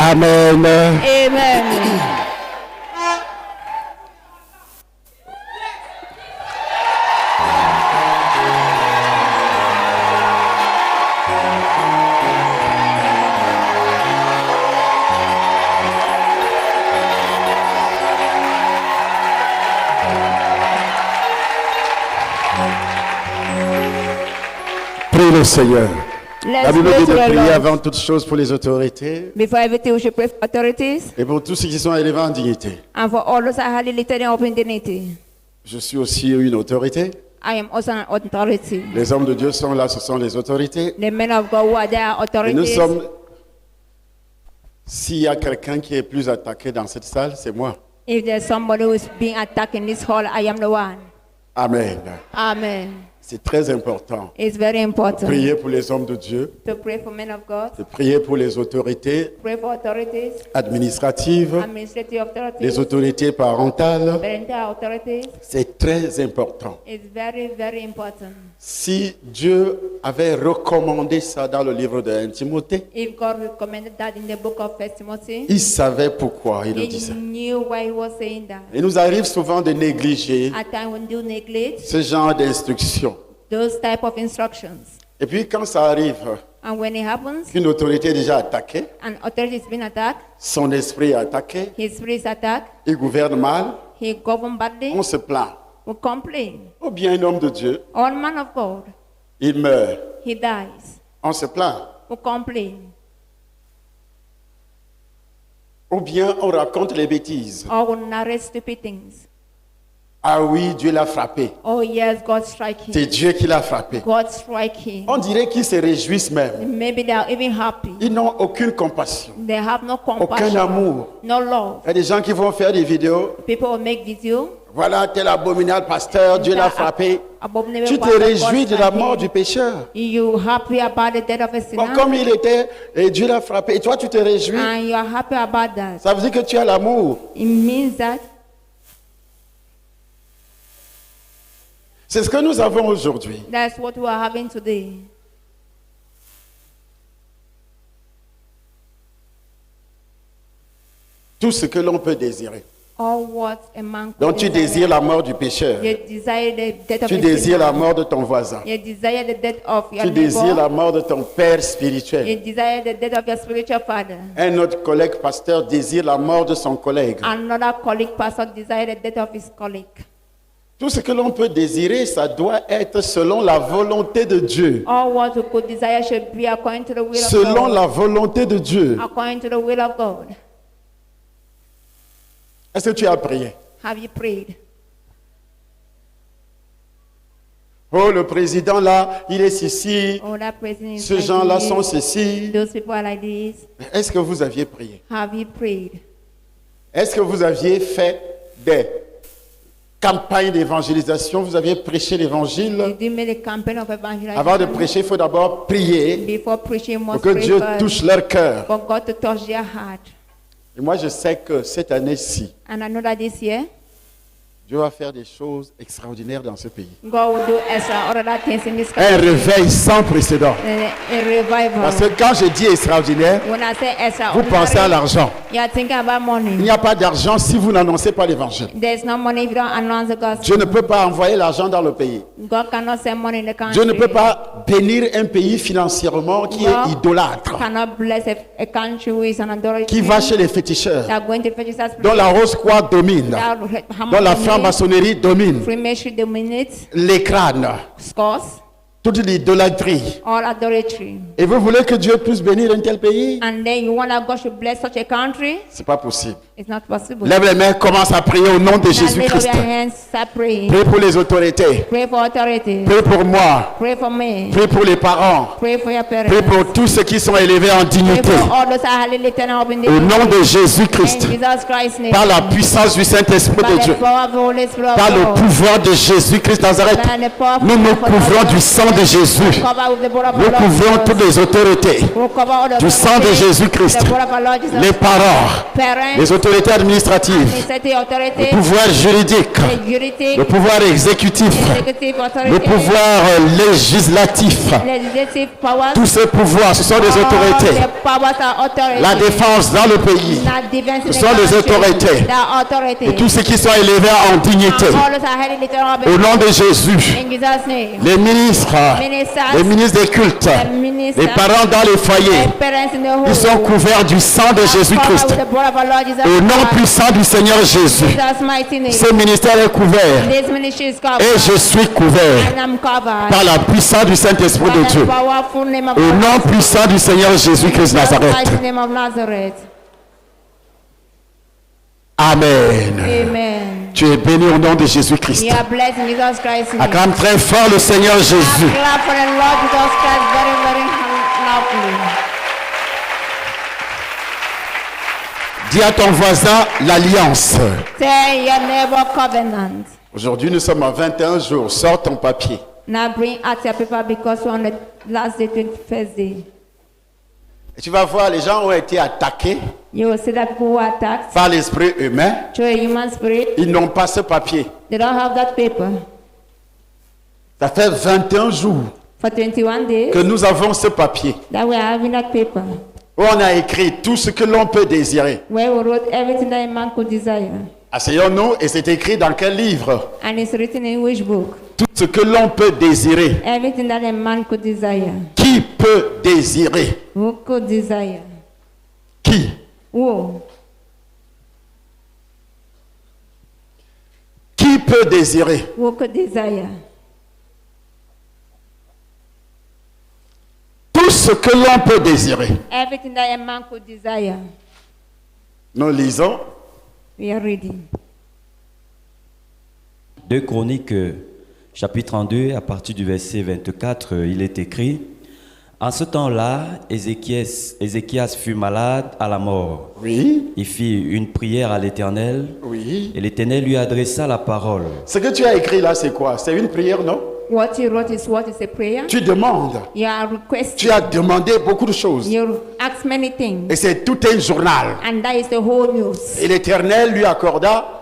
Amen. Amen. Prie le Seigneur. La Let's Bible pray dit to de the prier Lord. avant toute chose pour les autorités Before everything, we should pray for authorities et pour tous ceux qui sont élevés en dignité. and for all those that are highly lifted up in dignity. Je suis aussi une autorité. I am also an authority. Les hommes de Dieu sont là, ce sont les autorités. The men of God who are there are Et nous authorities. sommes... S'il y a quelqu'un qui est plus attaqué dans cette salle, c'est moi. If there's somebody who is being attacked in this hall, I am the one. Amen. Amen. C'est très important. It's very important Prier pour les hommes de Dieu, to pray for men of God, de prier pour les autorités pray for authorities, administratives, administrative authorities, les autorités parentales. parental authorities. C'est très important. It's very, very important. Si Dieu avait recommandé ça dans le livre de Timothée, If God recommended that in the book of 1 Timothy, il savait pourquoi il le he disait. knew why he was saying that. Il nous arrive souvent de négliger At times when you neglect ce genre d'instructions. those type of instructions, Et puis quand ça arrive and when it happens, qu'une autorité est déjà attaquée, an authority is being attacked, son esprit est attaqué, his spirit is attacked, il gouverne mal, he governed badly, on se plaint. we complain. Ou bien un homme de Dieu, All man of God, il meurt, he dies, on se plaint. we complain. Ou bien on raconte les bêtises. Or we narrate stupid things. Ah oui, Dieu l'a frappé. Oh yes, God strike him. C'est Dieu qui l'a frappé. God strike him. On dirait qu'ils se réjouissent même. Maybe they are even happy. Ils n'ont aucune compassion, They have no aucun compassion, amour. no love. Il y a des gens qui vont faire des vidéos. People will make video. Voilà, tel abominable pasteur, Dieu l'a frappé. Tu te réjouis de la mort du pécheur. You happy about the death of a Bon, sinner, comme il était, et Dieu l'a frappé, et toi tu te réjouis. and you are happy about that. Ça veut dire que tu as l'amour. It means that C'est ce que nous avons aujourd'hui. that's what we are having today. Tout ce que l'on peut désirer. All what a man could Donc tu désires la mort du pécheur. You desire the death of Tu a désires la sinner. mort de ton voisin. You desire the death of your Tu désires neighbor. la mort de ton père You spirituel. desire the death of your spiritual father. Un autre collègue pasteur désire la mort de son collègue. Another colleague pastor desire the death of his colleague. Tout ce que l'on peut désirer, ça doit être selon la volonté de Dieu. All what we could desire should be according to the will Selon of God. la volonté de Dieu. According to the will of God. Est-ce que tu as prié? Have you prayed? Oh, le président là, il est ceci. Oh, that president is Ces like gens-là this. sont ceci. Those people are like this. Est-ce que vous aviez prié? Have you prayed? Est-ce que vous aviez fait des campagnes d'évangélisation? Vous aviez prêché l'évangile? Did you make a campaign of evangelism? Avant de prêcher, il faut d'abord prier Before preaching, you pour must que pray Dieu first touche leur cœur. for God to touch their heart. Et moi, je sais que cette année-ci, And I know that this year, Dieu va faire des choses extraordinaires dans ce pays. God will do extraordinary things in this Un country. réveil sans précédent. A revival. Parce que quand je dis extraordinaire, When I say vous pensez à extraordinary, l'argent. you are thinking about Il money. n'y a pas d'argent si vous n'annoncez pas l'évangile. There's no money if you don't announce the gospel. Dieu ne peut pas envoyer l'argent dans le pays. God cannot send money in the country. Dieu ne peut pas bénir un pays financièrement qui est God idolâtre, cannot bless a country who is an idolatry. qui va chez les féticheurs, They are going to fetch us dont la rose croix domine, dont la franc-maçonnerie domine, Freemasonry dominates, les crânes, scores, toute l'idolâtrie. all idolatry. Et vous voulez que Dieu puisse bénir un tel pays? And then you want that God should bless such a country? C'est pas possible. It's not possible. Lève les mains, commence à prier au nom de Now lift up Jésus-Christ. your hands, start praying. Prie pour les autorités. Pray for authority. Prie pour moi. Pray for me. Prie pour les parents. Pray for your parents. Prie pour tous ceux qui sont élevés en Pray dignité. for all those that are highly lifted up in the Au nom de in Jésus-Christ. Jesus Christ's name. Par la puissance du Saint-Esprit By de the Dieu. power of the Holy Spirit of Par le God. pouvoir de Jésus-Christ Nazareth. By the power of Nous nous the Holy couvrons Spirit. du sang de Jésus, Cover with the blood of nous our Lord couvrons Jesus. toutes les autorités We'll cover all the du sang de authorities, Jésus-Christ, the blood of our Lord Jesus. les parents, Parents, les autorités administratives, administrative le authority, pouvoir juridique, the juridic, le pouvoir exécutif, executive authority, le pouvoir législatif. legislative powers. Tous ces pouvoirs, ce sont des All autorités. the powers are authorities. La défense dans le pays, Not defense in ce the sont des country. autorités. They are authorities. Et tous ceux qui sont élevés en dignité. And all those are highly lifted up Au nom de Jésus, in Jesus' name. les ministres, les ministres des cultes, The minister, les parents dans les foyers, the parents in the home, ils sont couverts du sang de Jésus-Christ. covered with the blood of our Lord Jesus Au nom Christ. puissant du Seigneur Jésus, Jesus' mighty name. ce ministère est couvert This ministry is covered. et je suis couvert And I'm covered. par la puissance du Saint-Esprit By de the Dieu. powerful name of Au God. nom puissant du Seigneur Jésus-Christ The Nazareth. mighty name of Nazareth. Amen. Amen. Tu es béni au nom de Jésus-Christ. We are blessed in Jesus Christ's name. Acclame très fort le Seigneur Jésus. Clap for the Lord Jesus Christ very, very loudly. Dis à ton voisin l'alliance. Tell your neighbor covenant. Aujourd'hui, nous sommes à 21 jours. Sors ton papier. Now bring out your paper because we're on the last day, 21st day. Et tu vas voir, les gens ont été attaqués You will see that people who are attacked par l'esprit humain. through a human spirit, Ils n'ont pas ce papier. they don't have that paper. Ça fait 21 jours For 21 days, que nous avons ce papier. that we are having that paper. Où on a écrit tout ce que l'on peut désirer. Where we wrote everything that a man could desire. Asseyons-nous et c'est écrit dans quel livre? And it's written in which book? Tout ce que l'on peut désirer. Everything that a man could desire. Qui peut désirer? Who could desire? Qui? Who? Qui peut désirer? Who could desire? Tout ce que l'on peut désirer. Everything that a man could desire. Nous lisons. We are reading. 2 Chroniques, chapitre 32, à partir du verset 24, il est écrit: En ce temps-là, Ézéchias fut malade à la mort. Oui. Il fit une prière à l'Éternel, Oui. et l'Éternel lui adressa la parole. Ce que tu as écrit là, c'est quoi? C'est une prière, non? What you wrote is what is a prayer? Tu demandes. You are requesting. Tu as demandé beaucoup de choses. You ask many things. Et c'est tout un journal. And that is the whole news. Et l'Éternel lui accorda,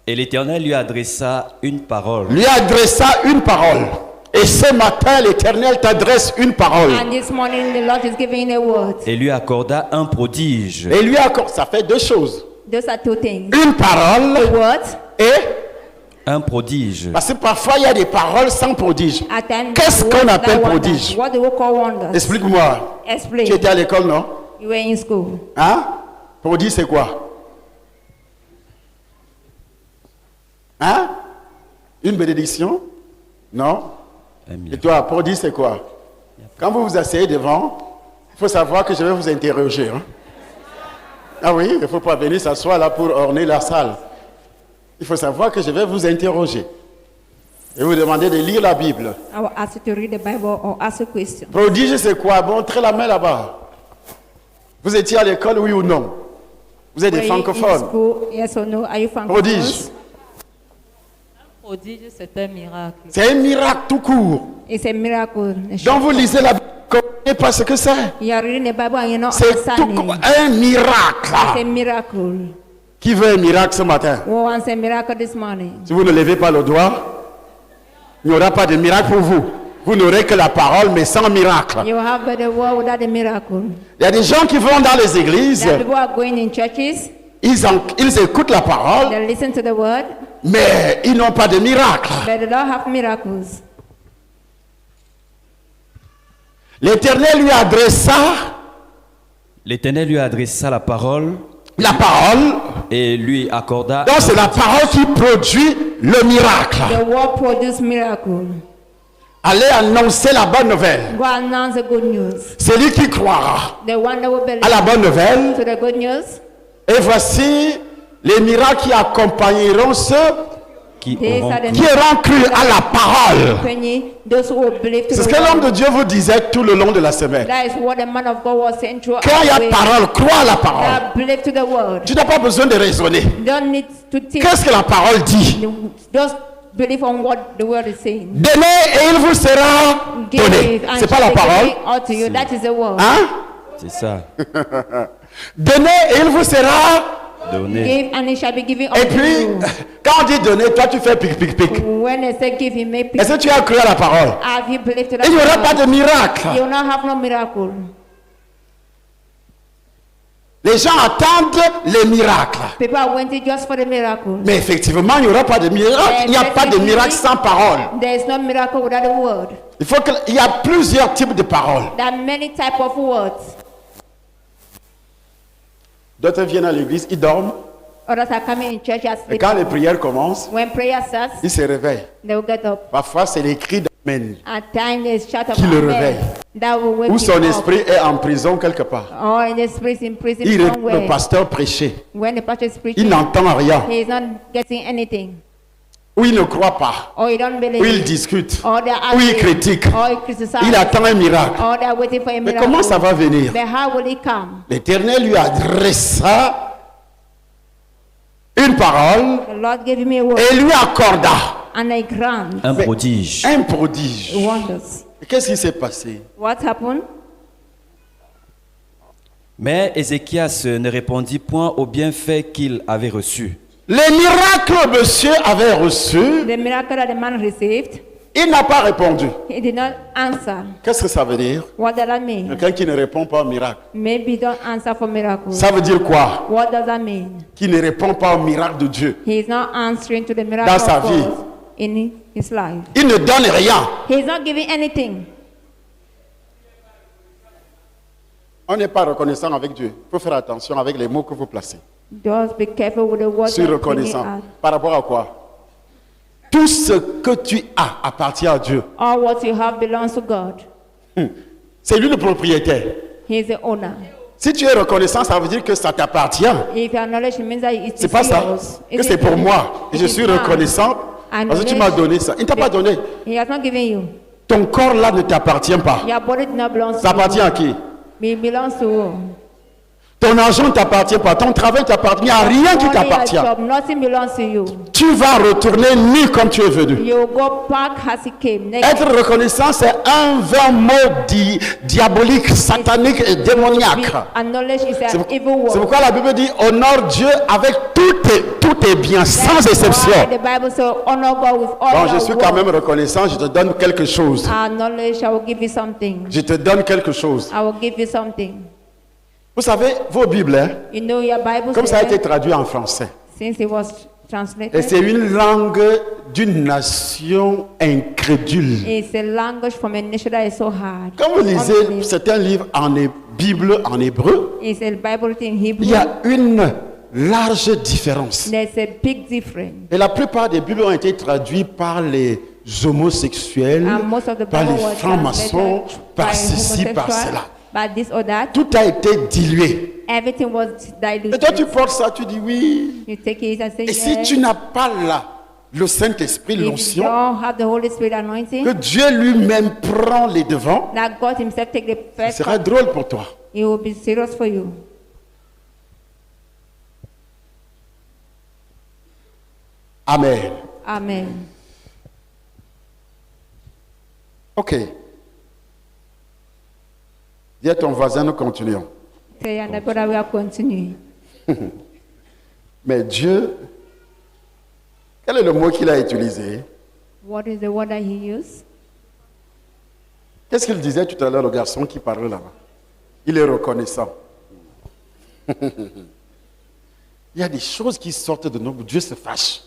Et l'Éternel lui adressa une parole. lui adressa une parole. Et ce matin, l'Éternel t'adresse une parole. And this morning the Lord is giving a word. Et lui accorda un prodige. Et lui accorde, ça fait deux choses. Those are two things. Une The parole word, et... Un prodige. Parce que parfois, il y a des paroles sans prodige. at times, Qu'est-ce the qu'on words appelle that wonders. prodige? What do we call wonders? Explique-moi. Explain. Tu étais à l'école, non? You were in school. Hein? Prodige, c'est quoi? Hein? Une bénédiction? Non? Et toi, prodige, c'est quoi? Quand vous vous asseyez devant, il faut savoir que je vais vous interroger. Hein? Ah oui, il ne faut pas venir s'asseoir là pour orner la salle. Il faut savoir que je vais vous interroger. Et vous demander de lire la Bible. I will ask you to read the Bible or ask a question. Prodige, c'est quoi? Montrez la main là-bas. Vous étiez à l'école, oui ou non? Vous êtes des Were you in francophones. school? Yes or no? Are you francophones? Prodige. Prodige, c'est un miracle. C'est un miracle tout court. It's a miracle. Donc vous lisez la Bible, vous ne comprenez pas ce que c'est. You are reading the Bible and you're not C'est tout understanding. court. Un miracle. It's a miracle. Qui veut un miracle ce matin? Who wants a miracle this morning? Si vous ne levez pas le doigt, il n'y aura pas de miracle pour vous. Vous n'aurez que la parole, mais sans miracle. You have the word without a miracle. Il y a des gens qui vont dans les églises, There are people who are going in churches, ils écoutent la parole, they listen to the word, mais ils n'ont pas de miracle. but they don't have miracles. L'Éternel lui adressa L'Éternel lui adressa la parole la parole. et lui accorda. Donc c'est la parole qui produit le miracle. The word produces miracle. Allez annoncer la bonne nouvelle. Go announce the good news. Celui qui croira The one that will believe à la bonne nouvelle. to the good news. Et voici les miracles qui accompagneront ceux Qui These auront are the qui auront cru à la parole. those who will believe to C'est ce the que l'homme de word. Dieu vous disait tout le long de la semaine. That is what the man of God was saying throughout Quand il y the a way. parole, crois à la parole. That believe to the word. Tu n'as pas besoin de raisonner. You don't need to think. Qu'est-ce que la parole dit? Just believe on what the word is saying. Donnez et il vous sera donner. give, and C'est pas shall la be parole. given unto you. That is the word. Hein? C'est ça. Donnez et il vous sera. Donner. Give and it shall be given Et unto puis, you. quand on dit donner, toi tu fais pic, pic, pic. When they say give, he may pick. Est-ce que tu as cru à la parole? Have you believed to that? Il n'y aura word? pas de miracle. You will not have no miracle. Les gens attendent les miracles. People are waiting just for the miracle. Mais effectivement, il n'y aura pas de miracle. Il n'y a pas de miracle sans parole. There is no miracle without a word. Il y a plusieurs types de paroles. There are many types of words. D'autres viennent à l'église, ils dorment. Others are coming in church as Et quand les prières commencent, when prayer starts, ils se réveillent. they will get up. Parfois, c'est les cris d'Amen. At times they shout of Qui le amen. réveille. That will wake Où him son up. esprit est en prison quelque part. Or in the spirit in prison Il écoute somewhere. le pasteur prêcher. When the pastor is Il preaching, n'entend rien. he is not getting anything. Ou il ne croit pas. Or he don't believe. Ou il discute. Or they are Ou il arguing. critique. Or he criticizes. Il attend un miracle. Or they are waiting for a Mais miracle. comment ça va venir? But how will it come? L'Éternel lui adressa une parole The Lord gave me a word et lui accorda and I grant Un prodige. un prodige. wonders. Et qu'est-ce qui s'est passé? What happened? Mais Ézéchias ne répondit point aux bienfaits qu'il avait reçus. Les miracles, monsieur avait reçu, The miracle that the man received, il n'a pas répondu. he did not answer. Qu'est-ce que ça veut dire? What does that mean? Quelqu'un qui ne répond pas au miracle. Maybe don't answer for miracle. Ça veut dire quoi? What does that mean? Qui ne répond pas au miracle de Dieu. He is not answering to the miracle Dans sa of vie. God in his life. Il ne donne rien. He is not giving anything. On n'est pas reconnaissant avec Dieu. Il faut faire attention avec les mots que vous placez. Just be careful with the words Je suis that you reconnaissant. add. Par rapport à quoi? Tout ce que tu as appartient à Dieu. All what you have belongs to God. C'est lui le propriétaire. He is the owner. Si tu es reconnaissant, ça veut dire que ça t'appartient. If you acknowledge, it means that it C'est is pas ça. yours. Que c'est pour moi. Et je suis reconnaissant parce que tu m'as donné ça. Il ne t'a pas donné. He has not given you. Ton corps là ne t'appartient pas. Your body does not belong to Ça appartient à qui? you. It belongs to you. Ton argent ne t'appartient pas. Ton travail t'appartient. Il n'y a rien qui Only your t'appartient. job, nothing belongs to you. Tu vas retourner nu comme tu es venu. You go back as he came. Naked. Être reconnaissant, c'est un vain mot diabolique, satanique et démoniaque. Acknowledge is C'est an evil c'est word. pourquoi la Bible dit honore Dieu avec tout est bien, sans That's exception. why the Bible says honor God with all Bon, je your suis quand même words. reconnaissant, je te donne quelque chose. Acknowledge, I will give you something. Je te donne quelque chose. I will give you something. Vous savez, vos Bibles, hein, You know your Bible comme ça a says, été traduit en français, since it was et translated, c'est une langue d'une nation incrédule. it's a language from a nation that is so hard. Quand vous lisez Unbelief. certains livres Bible en hébreu, It's a Bible written in Hebrew. il y a une large différence. There's a big difference. Et la plupart des Bibles ont été traduites par les homosexuels, And most of the par Bible les was francs-maçons, translated par by ceci, par homosexual, cela. by this or that. Tout a été dilué. Everything was Et toi, tu diluted. portes ça, tu dis oui. You take it and say Et si yes. tu n'as pas là le Saint-Esprit, If you l'onction, don't have the Holy Spirit que anointing, Dieu lui-même prend les devants, that God Himself take the ce first, sera drôle pour toi. it will be serious for you. Amen. Amen. Ok. Dis à ton voisin, nous continuons. Say, and God, I will continue. Mais Dieu, quel est le mot qu'il a utilisé? What is the word that He used? Qu'est-ce qu'il disait tout à l'heure, le garçon qui parlait là-bas? Il est reconnaissant. Il y a des choses qui sortent de nous, Dieu se fâche.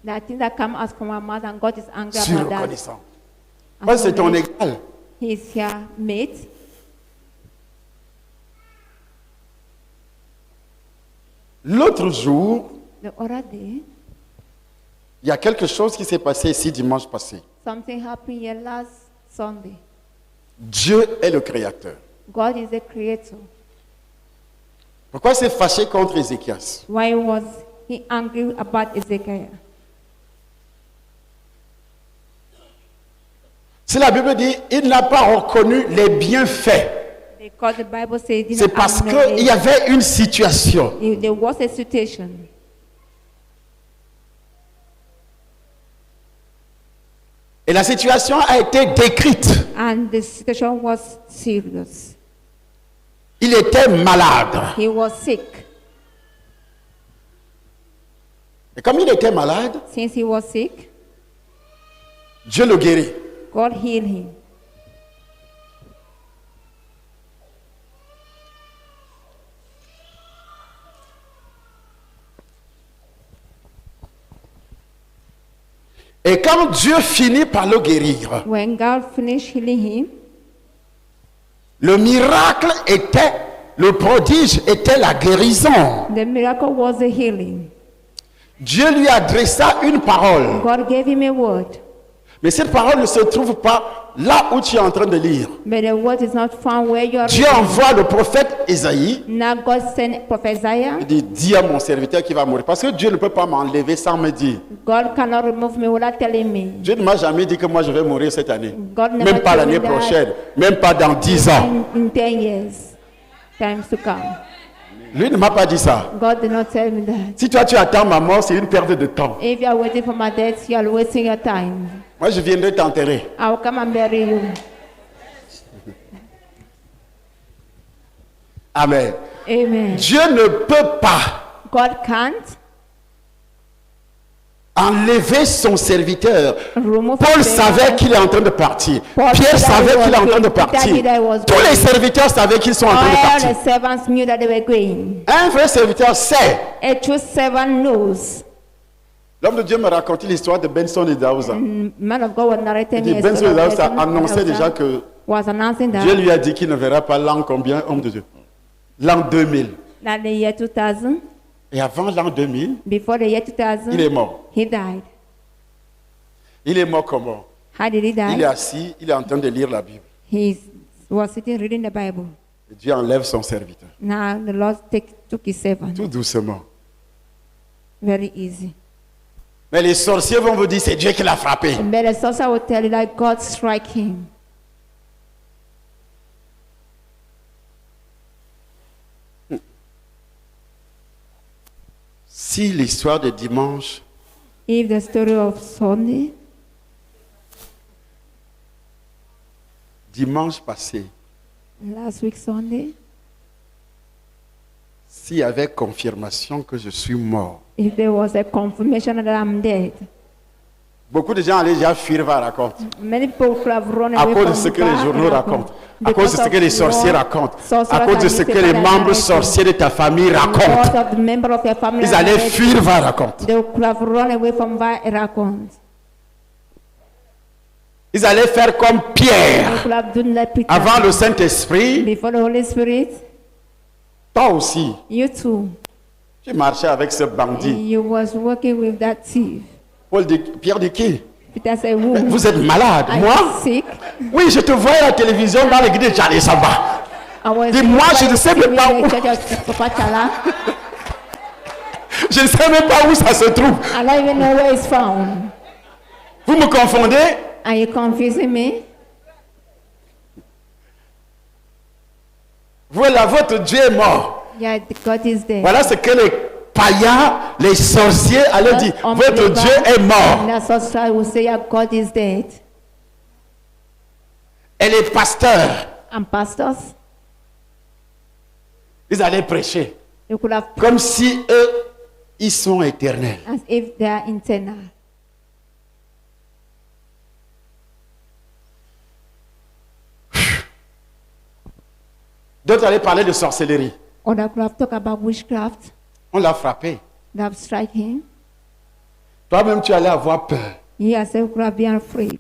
That thing that comes out from our mouth and God is angry Je suis about that. reconnaissant. Moi, c'est ton égal. He is your mate. L'autre jour, The other day, il y a quelque chose qui s'est passé ici dimanche passé. something happened here last Sunday. Dieu est le créateur. God is the creator. Pourquoi il s'est fâché contre Ézéchias? Why was He angry about Ezekiel? Si la Bible dit il n'a pas reconnu les bienfaits, Because the Bible says he did c'est not parce acknowledge. qu'il y avait une situation. There was a situation. Et la situation a été décrite. And the situation was serious. Il était malade. He was sick. Et comme il était malade, Since he was sick, Dieu le guérit. God healed him. Et quand Dieu finit par le guérir, When God finished healing him, le miracle était, le prodige était la guérison. the miracle was the healing. Dieu lui adressa une parole. God gave him a word, Mais cette parole ne se trouve pas là où tu es en train de lire. but the word is not found where you are. Dieu envoie le prophète Isaïe. Now God sent Prophet Isaiah. Il dit, dis à mon serviteur qui va mourir. Parce que Dieu ne peut pas m'enlever sans me dire. God cannot remove me without telling me. Dieu ne m'a jamais dit que moi je vais mourir cette année. God never Même pas told me l'année that. prochaine. Même pas dans 10 ans. In 10 years, times to come. Lui ne m'a pas dit ça. God did not tell me that. Si toi tu attends ma mort, c'est une perte de temps. If you are waiting for my death, you are wasting your time. Moi je viendrai t'enterrer. I will come and bury you. Amen. Amen. Dieu ne peut pas God can't enlever son serviteur. remove Paul his savait servant. qu'il est en train de partir. Paul Pierre said that savait he qu'il est en was train de going. Peter partir. said that he was Tous les going. serviteurs savaient qu'ils sont en train de All partir. the servants knew that they were going. Un vrai serviteur sait. A true servant knows. L'homme de Dieu me racontait l'histoire de Benson et Daouza. Man of God was narrating Il dit, me a Benson story et of Daouza Benson annonçait Daouza déjà que was announcing Dieu that lui a dit qu'il ne verra pas l'an combien, homme de Dieu? L'an 2000. the year 2000, Et avant l'an 2000, before the year 2000, il est mort. he died. Il est mort comment? How did he Il est die? assis, il est en train de lire la Bible. He was sitting reading the Bible. Et Dieu enlève son serviteur. Now the Lord took his servant. Tout doucement. Very easy. Mais les sorciers vont vous dire, c'est Dieu qui l'a frappé. But the sorcerer will tell you that God strike him. Si l'histoire de dimanche, If the story of Sunday, dimanche passé, last week Sunday, s'il y avait confirmation que je suis mort, if there was a confirmation that I'm dead, beaucoup de gens allaient déjà fuir vers raconter. many people could have run À away cause de from ce que les God journaux and racontent, à because cause de ce of que les sorciers war, racontent, à sorcerers cause de and ce que newspaper les and membres narrative. sorciers de ta famille racontent. Because of the member of your family Ils allaient narrative, fuir vers raconter. they could have run away from Raconte. Ils allaient faire comme They Pierre. could have done like Peter. Avant le Saint-Esprit, Before the Holy Spirit, toi aussi, you too. tu marchais avec ce bandit. You was working with that thief. Pierre dit qui? Peter said, who? Vous êtes malade. Are Moi? you sick? Oui, je te voyais à la télévision dans l'église de Charlie Samba. I was Dis-moi, je ne sais même pas in où. the church of Papa Chala. Je ne sais même pas où ça se trouve. I don't even know where it's found. Vous me confondez? Are you confusing me? Voilà, votre Dieu est mort. Yeah, God is there. Voilà ce que les païens, les sorciers allaient dire. Votre Dieu est mort. And the sorcerer will say, yeah, God is dead. Et les pasteurs, And pastors, ils allaient prêcher. you could have Comme si eux, ils sont éternels. as if they are internal. D'autres allaient parler de sorcellerie. Or they could have talked about witchcraft. On l'a frappé. They have strike him. Toi-même, tu allais avoir peur. He herself could have been afraid.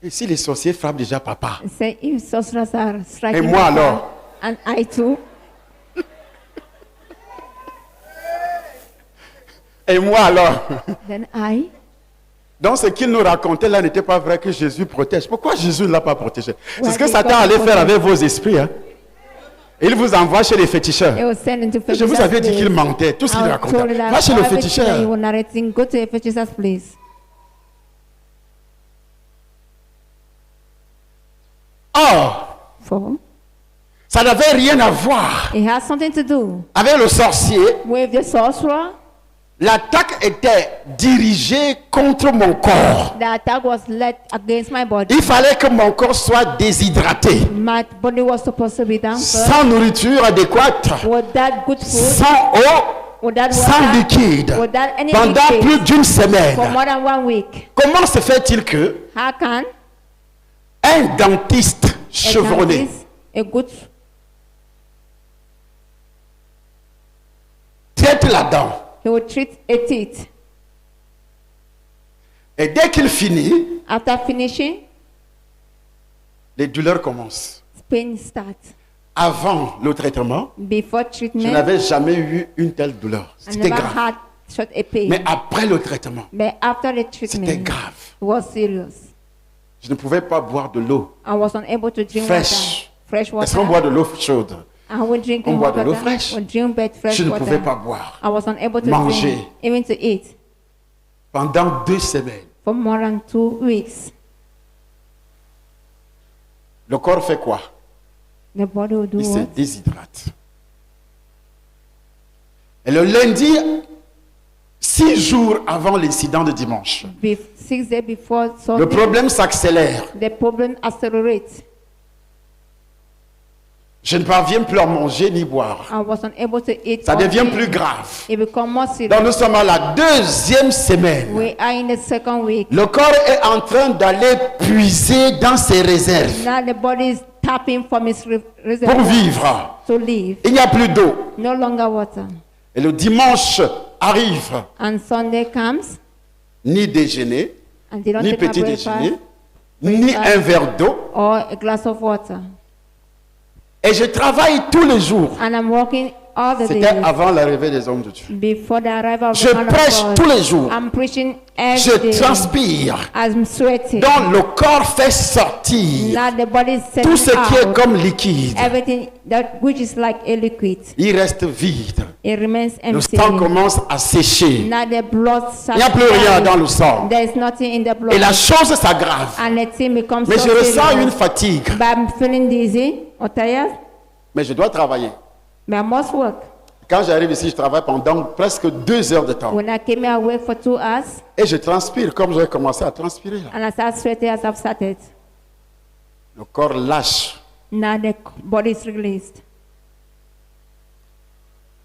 Et si les sorciers frappent déjà papa? Say, if sorcerers are striking Et moi Papa, alors? and I too, Et moi alors? then I. Donc ce qu'il nous racontait là n'était pas vrai que Jésus protège. Pourquoi Jésus ne l'a pas protégé? C'est ce que Ouais, Satan God allait faire protège. avec vos esprits. Hein? Il vous envoie chez les féticheurs. He was sent into Je vous avais dit qu'il mentait, tout ce qu'il racontait. Va chez le féticheur. You were narrating, go to a fetisher's place. Or, For ça n'avait rien à voir it has something to do avec le sorcier with the sorcerer L'attaque était dirigée contre mon corps. The attack was led against my body. Il fallait que mon corps soit déshydraté, My body was supposed to be down first. sans nourriture adéquate, Without good food, sans eau, without sans water, liquide, without any pendant liquid, plus d'une semaine. for more than 1 week. Comment se fait-il que How can un dentiste a chevronné dentist, a good traite la dent he will treat a teeth. et dès qu'il finit, After finishing, les douleurs commencent? pain starts. Avant le traitement, Before je treatment, n'avais jamais eu une telle douleur. I C'était never grave. had such a pain. Mais après le traitement, But after the c'était treatment, grave. it was serious. Je ne pouvais pas boire de l'eau I was unable to drink fraîche. water, fresh Est-ce qu'on water. boit de l'eau chaude? I would drink On boit de water. l'eau fraîche. Would drink but fresh Je ne water. pouvais pas boire. I was unable to Manger. drink, even to eat, Pendant 2 semaines, for more than 2 weeks. le corps fait quoi? The body will do Il se what? déshydrate. Et le lundi, 6 jours avant l'incident de dimanche, 6 days before le Sunday, problème s'accélère. the problem accelerates. Je ne parviens plus à manger ni boire. I was unable to eat. Ça or devient drink. plus grave. It becomes more serious. Donc nous sommes à la 2e semaine. We are in the second week. Le corps est en train d'aller puiser dans ses réserves Now the body is tapping from its pour reservoir vivre. to live. Il n'y a plus d'eau. No longer water. Et le dimanche arrive, And Sunday comes, ni déjeuner, and they don't ni take a petit breakfast déjeuner, ni un verre d'eau. or a glass of water. Et je travaille tous les jours. And I'm working all the C'était days avant l'arrivée des hommes de Dieu. before the arrival of Je the man of prêche God. tous les jours. I'm preaching every Je day. transpire. I'm sweating. Donc le corps fait sortir Now the body is tout ce setting qui est out comme liquide. everything that which is like a liquid. Il reste vide. It remains Le empty. sang commence à sécher. Now the blood Il n'y a plus rien dans le sang. There is nothing in the blood. Et la chose s'aggrave. And the thing becomes Mais so je ressens serious. une fatigue. But I'm feeling dizzy or tired. Mais je dois travailler. But I must work. Quand j'arrive ici, je travaille pendant presque 2 heures de temps. When I came here, I worked for 2 hours. Et je transpire comme j'ai commencé à transpirer. Là. And I started sweating as I've started. Le corps lâche. Now the body is released.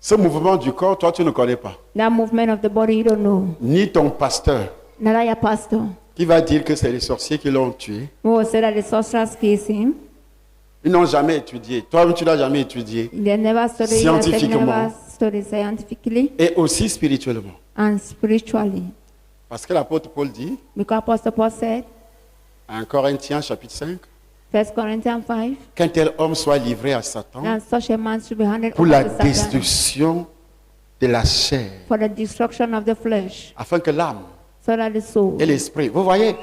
Ce mouvement du corps, toi, tu ne connais pas. That movement of the body you don't know. Ni ton pasteur Not your pastor qui va dire que c'est les sorciers qui l'ont tué. who will say that the sorcerers killed him. Ils n'ont jamais étudié. Toi-même, tu l'as jamais étudié. They never studied. Scientifiquement. They never studied scientifically Et aussi spirituellement. and spiritually. Parce que l'apôtre Paul dit, Because Apostle Paul said, en Corinthiens chapitre 5, 1 Corinthians 5, qu'un tel homme soit livré à Satan that such a man should be handed pour over la to Satan destruction de la chair, for the destruction of the flesh, afin que l'âme so that the soul. et l'esprit, vous voyez,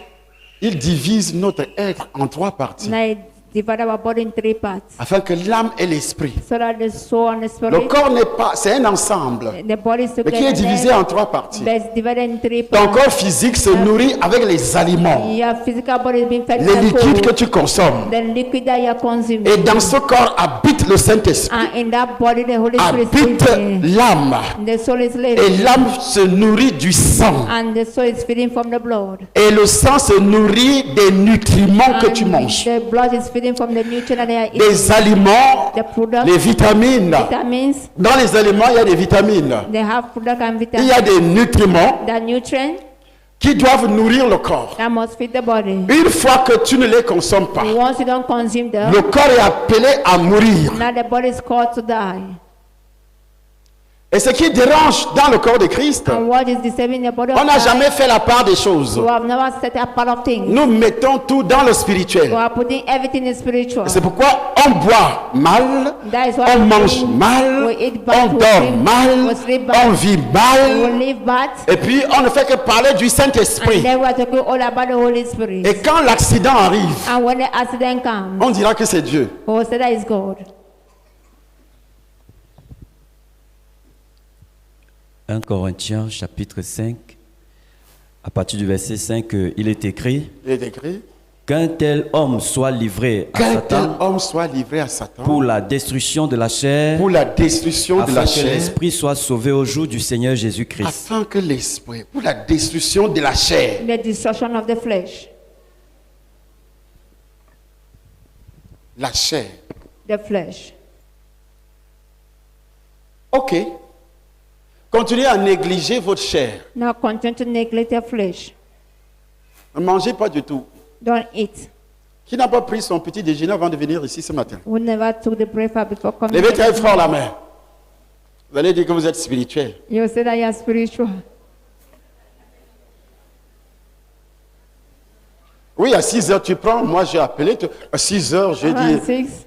il divise notre être en 3 parties, Now it divided our body in 3 parts, afin que l'âme et l'esprit. so that the soul and the Le spirit, corps n'est pas, c'est un ensemble, the body is mais qui est divisé en 3 parties. but it's divided in 3 Ton parts. corps physique se nourrit avec les aliments, Your physical body is being fed les by liquides que food, tu consommes. the liquid that you are consuming. Et dans ce corps habite le Saint-Esprit, And in that body, the Holy Spirit is habite living. l'âme. The soul is Et living. l'âme se nourrit du sang. And the soul is feeding from the blood. Et le sang se nourrit des nutriments que tu And manges. the blood is feeding from the nutrients that they are eating. Des aliments, The product, les vitamines. vitamins, Dans les aliments, il y a des vitamines. they have product and Il y vitamins. a des nutriments The nutrients qui doivent nourrir le corps. that must feed the body. Une fois que tu ne les consommes pas, Once you don't consume them, le corps est appelé à mourir. now the body is called to die. Et ce qui dérange dans le corps de Christ, And what is disturbing the body of on n'a Christ? jamais fait la part des choses. We have never set a part of things. Nous mettons tout dans le spirituel. We are putting everything in spiritual. C'est pourquoi on boit mal, That is why on we mange drink, mal, we eat bad, on we dort sleep, mal, we sleep on bad, vit we mal, live bad, et puis on ne fait que parler du and Saint-Esprit. then we are talking all about the Holy Spirit. Et quand l'accident arrive, And when the accident comes, on dira que c'est Dieu. we will say that is God. 1 Corinthiens chapitre 5, à partir du verset 5, il est écrit, Il est écrit, Qu'un tel homme soit livré à Qu'un tel Satan homme soit livré à Satan pour la destruction de la chair, pour la destruction de afin la que chair, l'esprit soit sauvé au jour du Seigneur Jésus-Christ. afin que l'esprit, pour la destruction de la chair. The destruction of the flesh. La chair. The flesh. Ok. Continuez à négliger votre chair. Now continue to neglect your flesh. Ne mangez pas du tout. Don't eat. Qui n'a pas pris son petit déjeuner avant de venir ici ce matin? We never took the breakfast before coming. Levez très fort la main. Vous allez dire que vous êtes spirituel. You say that you are spiritual. Oui, à 6 heures, tu prends. Moi, j'ai appelé. À 6 heures, j'ai Around dit, 6,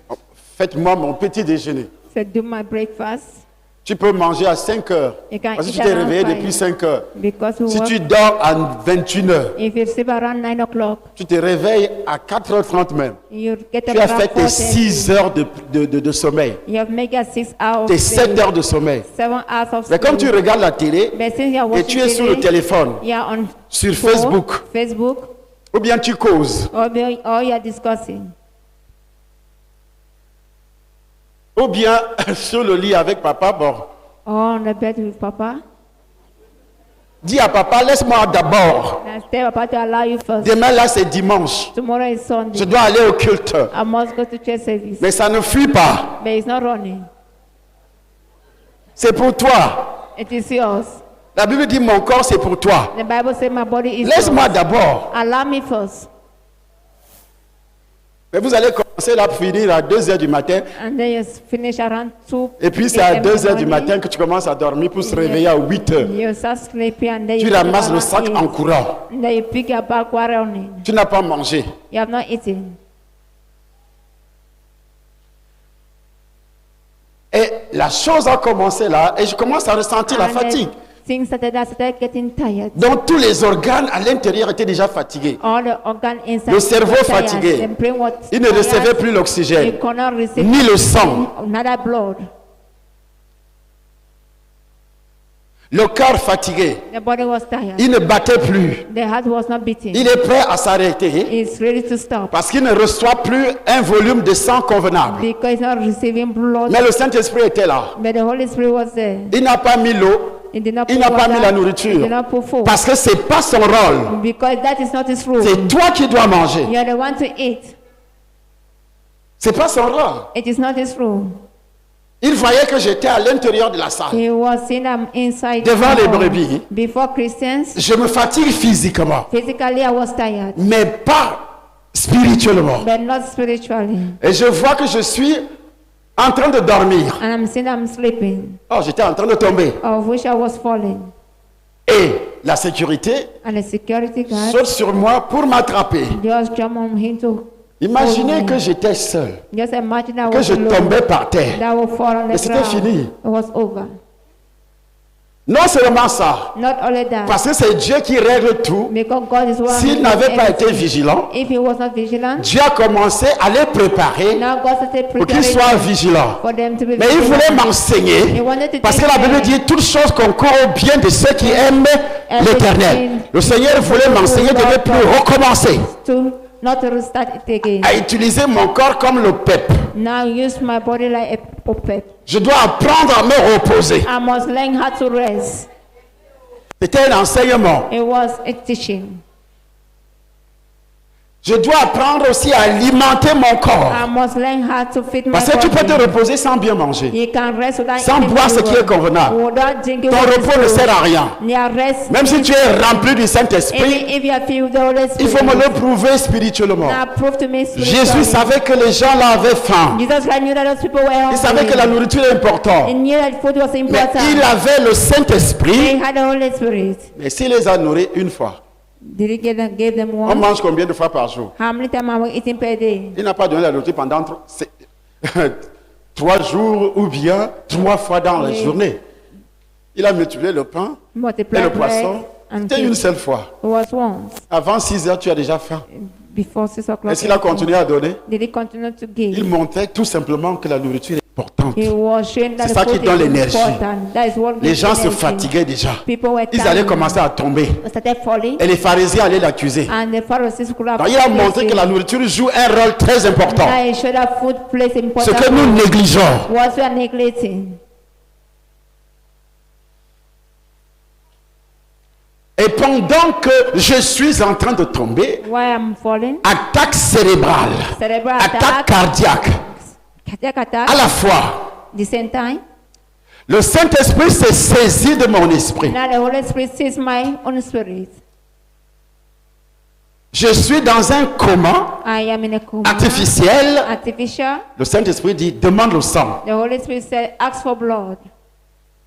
faites-moi mon petit déjeuner. said do my breakfast. Tu peux manger à 5 heures. You can Parce que eat tu t'es around réveillé 5. depuis 5 heures. Because we Si work, tu dors à 21 heures, if you sleep around 9 o'clock, tu te réveilles à 4h30 même. you get up Tu as around fait tes 4:30. 6 heures de sommeil. You have made 6 hours. Tes of 7 sleep, heures de sommeil. 7 hours of Mais comme tu sleep. regardes la télé But since you are et watching tu es sur le TV, téléphone, you are on sur phone, Facebook, ou bien tu causes, or you are discussing, ou bien sur le lit avec papa, bon, or on the bed with Papa. dis à papa, laisse-moi d'abord. And tell Papa to allow you first. Demain là c'est dimanche. Tomorrow is Sunday. Je dois aller au culte. I must go to church service. Mais ça ne fuit pas. But it's not running. C'est pour toi. It is yours. La Bible dit mon corps c'est pour toi. The Bible says my body is Laisse-moi yours. d'abord. Allow me first. Mais vous allez commencer là pour finir à 2 heures du matin. And then you finish around 2 Et puis c'est à a.m. 2 heures du morning. matin que tu commences à dormir pour se réveiller à 8 heures. You start sleeping and then Tu you wake up ramasses le around sac 8. en courant. And then you pick your bag while running. Tu n'as pas mangé. You have not eaten. Et la chose a commencé là et je commence à ressentir la And then fatigue. things started getting tired. Donc tous les organes à l'intérieur étaient déjà fatigués. All the organ inside Le cerveau were tired. fatigué. The brain was Il ne recevait tired. plus You l'oxygène, could not receive ni le sang. another blood. Le cœur fatigué. The body was tired. Il ne battait plus. The heart was not beating. Il est prêt à s'arrêter It's ready to stop parce qu'il ne reçoit plus un volume de sang convenable. because it's not receiving blood. Mais le Saint-Esprit était là. But the Holy Spirit was there. Il n'a pas mis l'eau He did not Il put n'a pas water. mis la He nourriture. did not put food. parce que ce n'est pas son rôle. Because that is not his rule. C'est toi qui dois manger. You are the one to eat. Ce n'est pas son rôle. It is not his rule. Il voyait que j'étais à l'intérieur de la salle. He was seen inside. Devant les the hall. brebis. Before Christians, Je me fatigue physiquement, physically I was tired, mais pas spirituellement. but not spiritually. Et je vois que je suis en train de dormir. And I'm seeing I'm sleeping, Oh, j'étais en train de tomber. of which I was falling. Et la sécurité And the security guard saute sur moi pour m'attraper. just jumped on him to Imaginez hold me. que j'étais seul, Just imagine I que was je alone. tombais par terre. That would fall on Et the c'était ground. fini. It was over. Non seulement ça, Not only that, parce que c'est Dieu qui règle tout. because God is one. S'il n'avait pas été vigilant, If he was not vigilant, Dieu a commencé à les préparer now God started pour qu'ils preparing soient vigilants. for them to be Mais il voulait vigilant. He m'enseigner, wanted to parce que teach la Bible them dit toutes choses concourent au bien de ceux qui aiment l'Éternel. Le Seigneur voulait m'enseigner de ne plus recommencer to not to restart it again. à utiliser mon corps comme le PEP. Now use my body like a puppet. Je dois apprendre à me reposer. I must learn how to rest. C'était un enseignement. It was a teaching. Je dois apprendre aussi à alimenter mon corps. I must learn how to feed my Parce que tu peux te body. reposer sans bien manger. You can rest without Sans eating boire ce very qui est convenable. Without drinking Ton what is repos ne good. sert à rien. Yeah, rest. Même si tu es rempli du Even Saint-Esprit, if you are filled with the Holy il faut me Spirit. le prouver spirituellement. Now prove to me Jésus spiritually. savait que les gens là avaient faim. Jesus Christ knew that those people were Il savait que la hungry. nourriture est importante. He knew that food was Mais important. il avait le Saint-Esprit. He had the Holy Spirit. Mais s'il les a nourris une fois, Did he give them on one? mange combien de fois par jour? How many times are we eating per day? Il n'a pas donné la nourriture pendant 3 jours ou bien 3 fois dans la Oui. journée. Il a multiplié le pain et Multiply le bread poisson. and C'était une fish. seule fois. It was once. Avant 6 heures, tu as déjà faim. Before 6 o'clock. Est-ce qu'il a continué à donner? Did he continue to Il give? montrait tout simplement que la nourriture est importante. importante. He was showing that C'est the ça qui food donne is l'énergie. important. That is what Les gives gens se energy. fatiguaient déjà. People were Ils allaient tired. commencer à tomber. They started falling. Et les pharisiens allaient l'accuser. And the Pharisees could have Donc il a montré que la nourriture joue un rôle très important. Now he showed that food plays Ce important que nous role. négligeons. What we are neglecting. Et pendant que je suis en train de tomber, Why I'm falling? attaque cérébrale, Cerebral attaque attack, cardiaque, cardiac attack, à la fois. the same time. Le Saint-Esprit s'est saisi de mon esprit. Now the Holy Spirit sees my own spirit. Je suis dans un coma I am in a coma. artificiel. Artificial. Le Saint-Esprit dit, demande le sang. The Holy Spirit said, ask for blood.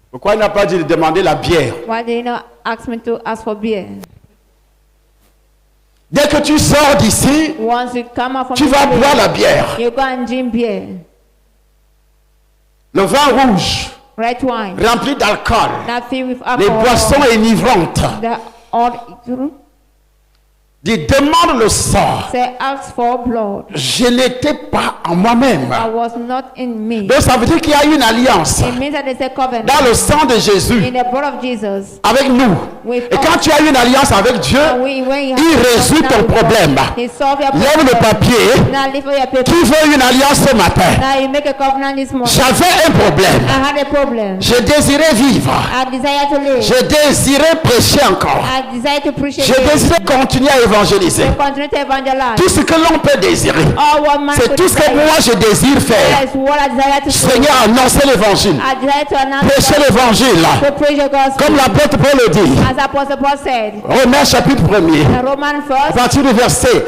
Pourquoi il n'a pas dit de demander la bière? Why did he not ask me to ask for beer? Dès que tu sors d'ici, Once you come out from tu the vas place, boire la bière. you go and drink beer. Le vin rouge, Red wine. rempli d'alcool. Not filled with Les alcohol. boissons énivrantes. The all Dit, demande le sang. say ask for blood. Je n'étais pas en moi-même. I was not in me. Donc ça veut dire qu'il y a une alliance It means that there's a covenant dans le sang de Jésus in the blood of Jesus. avec nous. With Et quand us. tu as une alliance avec Dieu, And when you il have a résout ton covenant with problème. God, He solve your Lève le problem. papier. Now lift up your paper. Qui veut une alliance ce matin? Now you make a covenant this morning. J'avais un problème. I had a problem. Je désirais vivre. I desire to live. Je désirais prêcher encore. I desire to preach Je again. désirais continuer à évangéliser. To continue to evangelize. Tout ce que l'on peut désirer, All what man c'est could tout ce que desire. moi je désire faire. That is what I desire to do. Seigneur, annoncer l'évangile. I desire to announce Prêcher the gospel. l'évangile. To preach the gospel. Comme l'apôtre Paul le dit. As Apostle Paul said. Romains chapitre 1er. In Romans À 1, partir du verset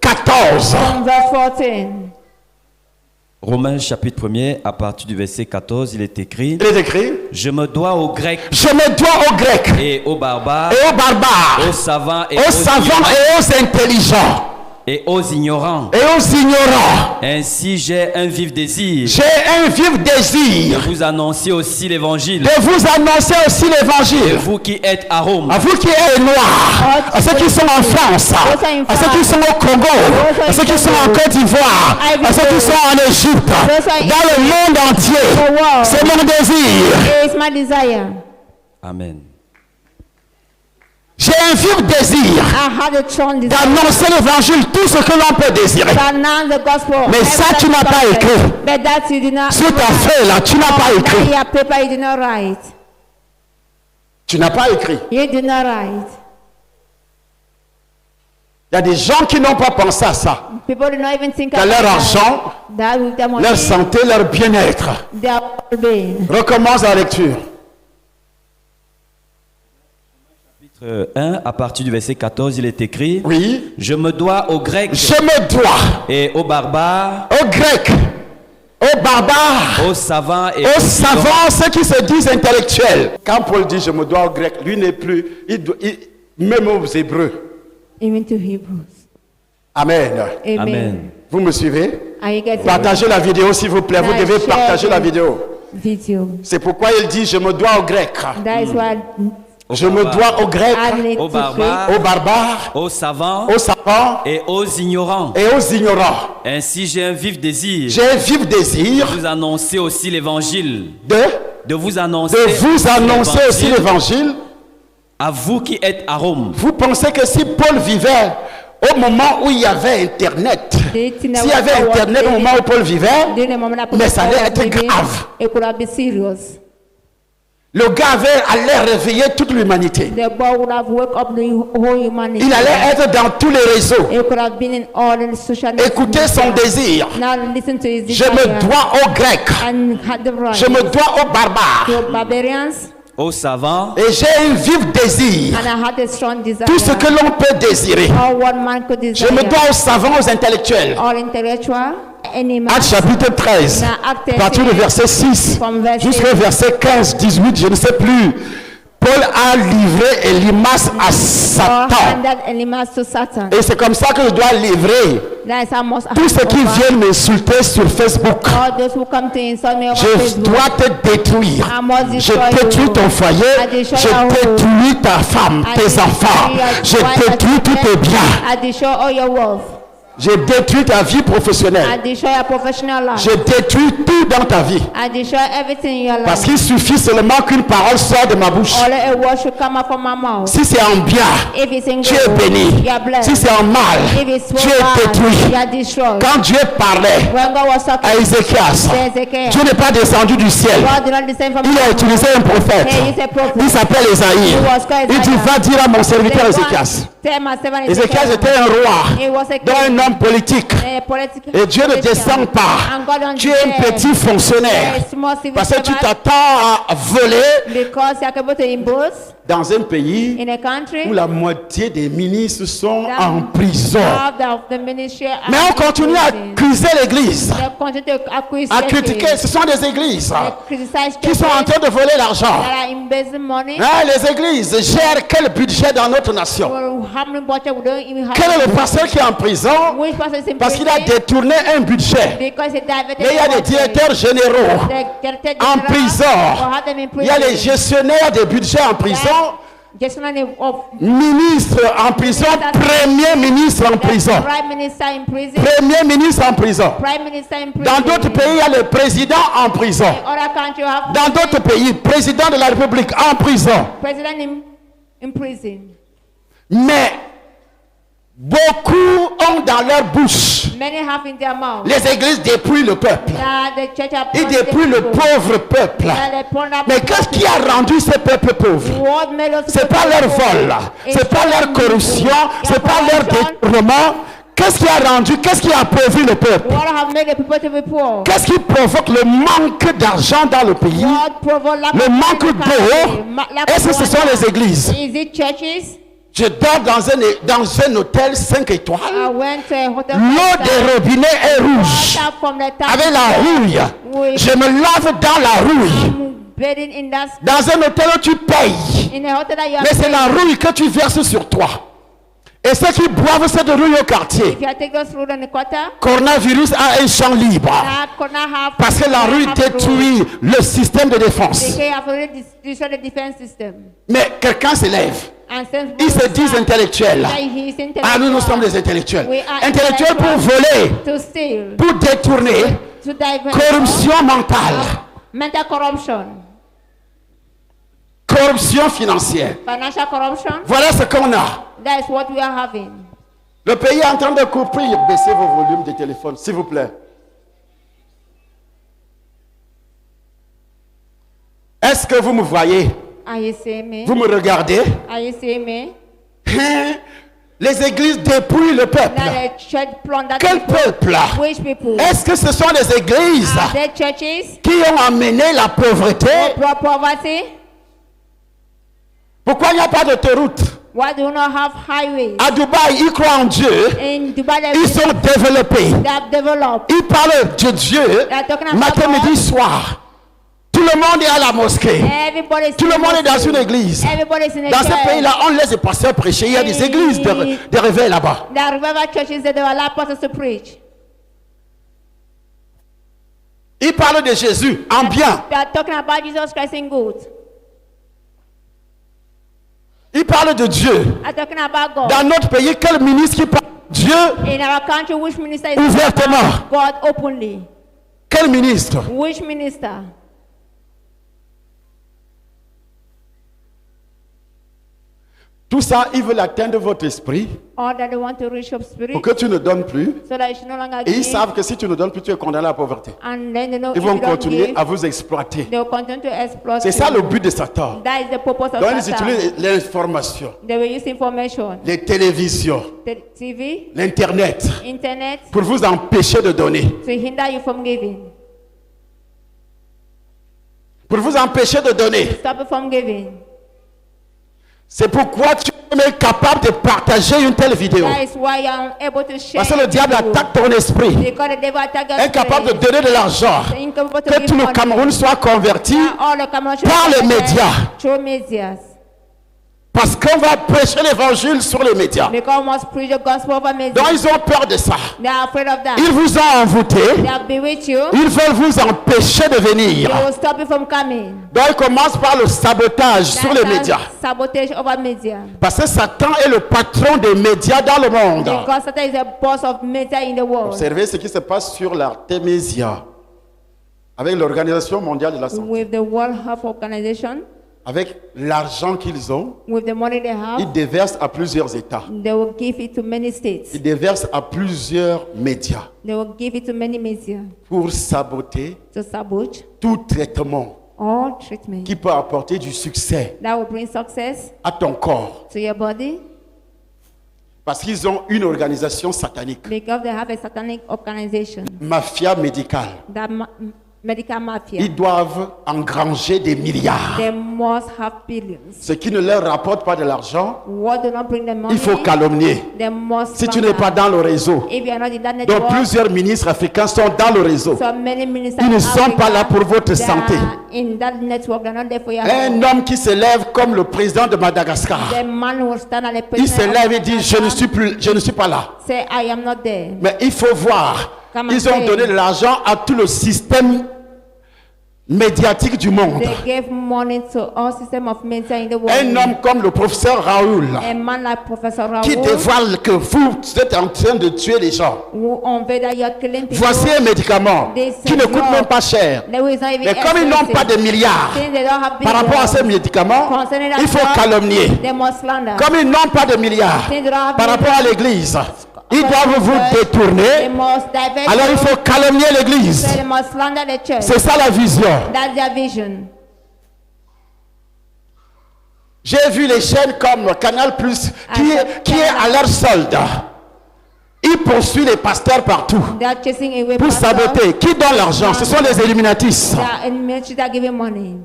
14. from verse 14. Romains chapitre 1er, à partir du verset 14, il est écrit: Il est écrit, Je me dois aux Grecs je me dois aux Grecs et aux barbares, et aux barbares, aux savants et aux savants et aux intelligents et aux ignorants. et aux ignorants. Ainsi j'ai un vif désir J'ai un vif de désir vous annoncer aussi l'évangile. de vous annoncer aussi Et l'évangile. vous qui êtes à Rome, À vous qui êtes noirs, à ceux qui sont en France, à ceux qui sont au Congo, à ceux qui sont en Côte d'Ivoire, à ceux qui sont en Égypte, dans le monde entier. C'est mon désir. It is my desire. Amen. J'ai un vif désir I had a strong desire d'annoncer l'évangile, tout ce que l'on peut désirer. to announce the gospel. Mais ça, Everything tu n'as pas is écrit. perfect. But that you did not Sur ta feuille là, tu n'as pas That écrit. your paper you did not write. Tu n'as pas écrit. You did not write. Il y a des gens qui n'ont pas pensé à ça. People do not even think Dans about leur that. argent, That with their money, leur santé, leur bien-être. their well-being. Recommence la lecture. Chapitre 1, à partir du verset 14, il est écrit: Oui. Je me dois aux Grecs Je me dois et aux barbares, aux Grecs, aux barbares, aux savants et aux ignorants. savants, ceux qui se disent intellectuels. Quand Paul dit je me dois aux Grecs, lui n'est plus, même aux Hébreux. Even to Hebrews. Amen. Amen. Amen. Vous me suivez? Are you getting Partagez la vidéo s'il vous plaît. Vous Now devez share partager la the vidéo. video? C'est pourquoi il dit je me dois aux Grecs. That is why Je me dois aux Grecs, I need Aux to barbares, aux barbares, aux savants aux savants et aux ignorants. et aux ignorants. Ainsi j'ai un vif désir J'ai un vif désir de vous annoncer aussi l'évangile. de De vous annoncer, vous annoncer aussi l'évangile. à vous qui êtes à Rome. Vous pensez que si Paul vivait au moment où il y avait Internet, s'il y avait Internet au moment où Paul vivait, during the moment Apostle mais ça allait Paul was être living, grave. it could have been serious. Le gars allait réveiller toute l'humanité. The boy would have woke up the whole humanity. Il allait être dans tous les réseaux. It could have been in all the social Écoutez son désir. Now listen to his Je desire. me dois aux Grecs. And had the right Je me dois aux barbares. to barbarians, Aux savants Et j'ai un vif désir. and I had a strong desire. Tout ce que l'on peut désirer. All what man could desire. Je me dois aux savants, aux intellectuels. All intellectual, any man. Actes chapitre 13, à partir du verset 6 jusqu'au verset 15, 18, je ne sais plus. Paul a livré Élymas à Or Satan. handed Elimas to Satan. Et c'est comme ça que je dois livrer That is how must tous ceux qui viennent m'insulter sur Facebook. All those who come to insult me over Je Facebook. dois te détruire. I must Je destroy détruis you. ton foyer. I destroy Je your home. détruis ta femme, I tes destroy enfants. your Je wife and détruis tous tes children. biens. I destroy all your wealth. Je détruis ta vie I professionnelle. destroy your professional life. Je détruis tout dans ta vie. I destroy everything in your Parce life. qu'il suffit seulement qu'une parole sorte de ma bouche. Only a word should come out from my mouth. Si c'est en bien, If it's in tu es good, béni. you are blessed. Si c'est en mal, If it's tu for es bad, détruit. you are destroyed. Quand Dieu parlait When God was talking à Ézéchias, to Ezekiel, Dieu n'est pas descendu du ciel. God did not descend from Il a heaven. utilisé un prophète. He is a prophet. Il s'appelle Esaïe. He was called Il dit, Isaiah. va dire à mon serviteur They Ézéchias. want- tell my servant Ézéchias Ezekiel. était un roi, He was a dont un king. homme politique. A political Et Dieu ne politician. descend pas. And God don't Tu es un descend. petit fonctionnaire. A small civil Parce que tu servant. t'attends à voler Because you are able to impose dans un pays in a country où la moitié des ministres sont that en prison. half of the ministry are Mais on in continue à prison. accuser l'église, They continue to accuse à churches. critiquer. Ce sont des églises They criticize qui sont en churches train de voler l'argent. that are embezzling money. Hein, les églises gèrent quel budget dans notre nation? Well, how many budget we don't even have? Quel est le pasteur qui est en prison Which person is in parce qu'il a prison? détourné un budget? Because he diverted Mais il y a des the directeurs généraux director en general prison. will have them in Il y a les prison. gestionnaires des budgets en prison, Just of ministres en prison, premier ministre en the prison, prime minister in prison. premier ministre en prison. Prime minister in prison. Dans d'autres pays, il y a le président en prison. Other country have Dans d'autres pays, président de la République en prison. president in prison. Mais beaucoup ont dans leur bouche, Many have in their mouth. les églises dépouillent le peuple. That the church are Ils poor dépouillent le people. pauvre peuple. That they plunder Mais poor qu'est-ce qui a rendu ces peuples pauvres? What made us C'est pas leur vol, c'est pas leur corruption, c'est pas leur détournement. Qu'est-ce qui a rendu, qu'est-ce qui a appauvri le peuple? What have made the people to be poor? Qu'est-ce qui provoque le manque d'argent dans le pays? What provoke lack Le of manque money in the country? d'eau? Lack of Est-ce que ce sont water? les églises? Is it churches? Je dors dans un hôtel 5 I étoiles. went to a hotel. L'eau des robinets est rouge. Water from the tap. Avec la rouille. Oui. Je me lave dans la rouille. I'm bathing in that. Dans un hôtel où tu payes. In a hotel that you are Mais c'est paying. la rouille que tu verses sur toi. Et ceux qui boivent cette rouille au quartier, If you take us through the quarter, coronavirus a un champ libre. that could not have. Parce que la rouille détruit le système de défense. They have already destroyed the defense system. Mais quelqu'un se lève. And since Ils se disent intellectuels. that he is Ah, nous sommes des intellectuels. Intellectuels pour voler, to steal, pour détourner, to divert, corruption mentale, mental corruption, corruption financière. financial corruption. Voilà ce qu'on a. That is what we are having. Le pays est en train de couper. Baissez vos volumes de téléphone, s'il vous plaît. Est-ce que vous me voyez? Are you seeing me? Vous me regardez? Are you seeing me? Hein? Les églises dépouillent le peuple. That the church plundered Quel people. peuple? Which people? Est-ce que ce sont les églises Are there churches qui ont amené la pauvreté? for poverty? Pourquoi il n'y a pas d'autoroute? Why do you not have highways? À Dubaï, ils croient en Dieu. In Dubai, Ils sont développés. they have developed. Ils parlent de Dieu They are talking about matin, God. midi, soir. Tout le monde est à la mosquée. Everybody is Tout in le monde est dans mosque. une église. Everybody is in a Dans church. ce pays-là, on laisse les pasteurs prêcher. Il y a des églises de réveil là-bas. There are revival churches that they allow pastors to preach. Ils parlent de Jésus en bien. They are talking about Jesus Christ in good. Ils parlent de Dieu. They are talking about God. Dans notre pays, quel ministre qui parle de Dieu? In our country, which minister is Ouvertement. talking about God openly? Quel ministre? Which minister? Tout ça, ils veulent atteindre votre esprit Or that they want to reach up spirit pour que tu ne donnes plus. so that you should no longer Et ils give. savent que si tu ne donnes plus, tu es condamné à la pauvreté. And then they know Ils if vont you don't continuer give, à vous exploiter. they will continue to exploit C'est you. ça le but de Satan. That is the purpose of Donc ils Satan. utilisent l'information, They will use information, les télévisions, the TV, l'Internet, internet, pour vous empêcher de donner. to hinder you from giving. Pour vous empêcher de donner. Stop you from giving. C'est pourquoi tu es même capable de partager une telle vidéo. That is why I'm able to share. Parce que le diable it with you. attaque ton esprit. Because the devil attack your Incapable de spirit. donner de l'argent. Incapable to Que give tout le money. Cameroun soit converti All the Cameroon should par be les converted médias. through medias. Parce qu'on va prêcher l'évangile sur les médias. Because we must preach the gospel over media. Donc ils ont peur de ça. They are afraid of that. Ils vous ont envoûté. They have bewitched you. Ils veulent vous empêcher de venir. They will stop you from coming. Donc ils commencent par le sabotage sur les médias. Sabotage over media. Parce que Satan est le patron des médias dans le monde. Because Satan is the boss of media in the world. Observez ce qui se passe sur l'Artémisia avec l'Organisation mondiale de la santé. With the World Health Organization, Avec l'argent qu'ils ont, with the money they have, ils déversent à plusieurs États. they will give it to many states. Ils déversent à plusieurs médias They will give it to many media pour saboter to sabotage tout traitement all treatment qui peut apporter du succès that will bring success à ton corps. to your body. Parce qu'ils ont une organisation satanique, Because they have a satanic organization, mafia médicale. that medical mafia. Ils doivent engranger des milliards. They must have billions. Ce qui ne leur rapporte pas de l'argent, What do not bring them money? il faut calomnier. They must Si tu slander. n'es pas dans le réseau, If you are not in that donc network, plusieurs ministres africains sont dans le réseau. so many ministers Ils ne in sont Africa, pas là pour votre they santé. are in that network, they're not there for your Un health. homme qui se lève comme le président de Madagascar, The man will stand at the il se president lève et of dit je ne suis pas là. say, I am not there. Mais il faut voir, Come ils and ont say. donné de l'argent à tout le système médiatique du monde. They gave money to all system of media in the world. Un homme comme le professeur Raoul, A man like Professor Raoul, qui dévoile que vous êtes en train de tuer les gens. who unveiled that you're killing people. Voici un médicament qui ne coûte même pas cher. They will not even Mais comme ils n'ont pas de milliards since they don't have par rapport à ces médicaments, concerning that il faut drug, calomnier. they must slander. Comme ils n'ont pas de milliards Since they don't have par rapport à millions, l'église, ils doivent vous they détourner. must divert Alors il you, faut calomnier l'église. so they must slander the church. C'est ça la vision. That's their vision. J'ai vu les chaînes comme Canal Plus qui est à leur solde. Ils poursuivent les pasteurs partout They are chasing away pour pastors. saboter. Qui donne l'argent? Ce sont les Illuminatis. They are in ministry that giving money.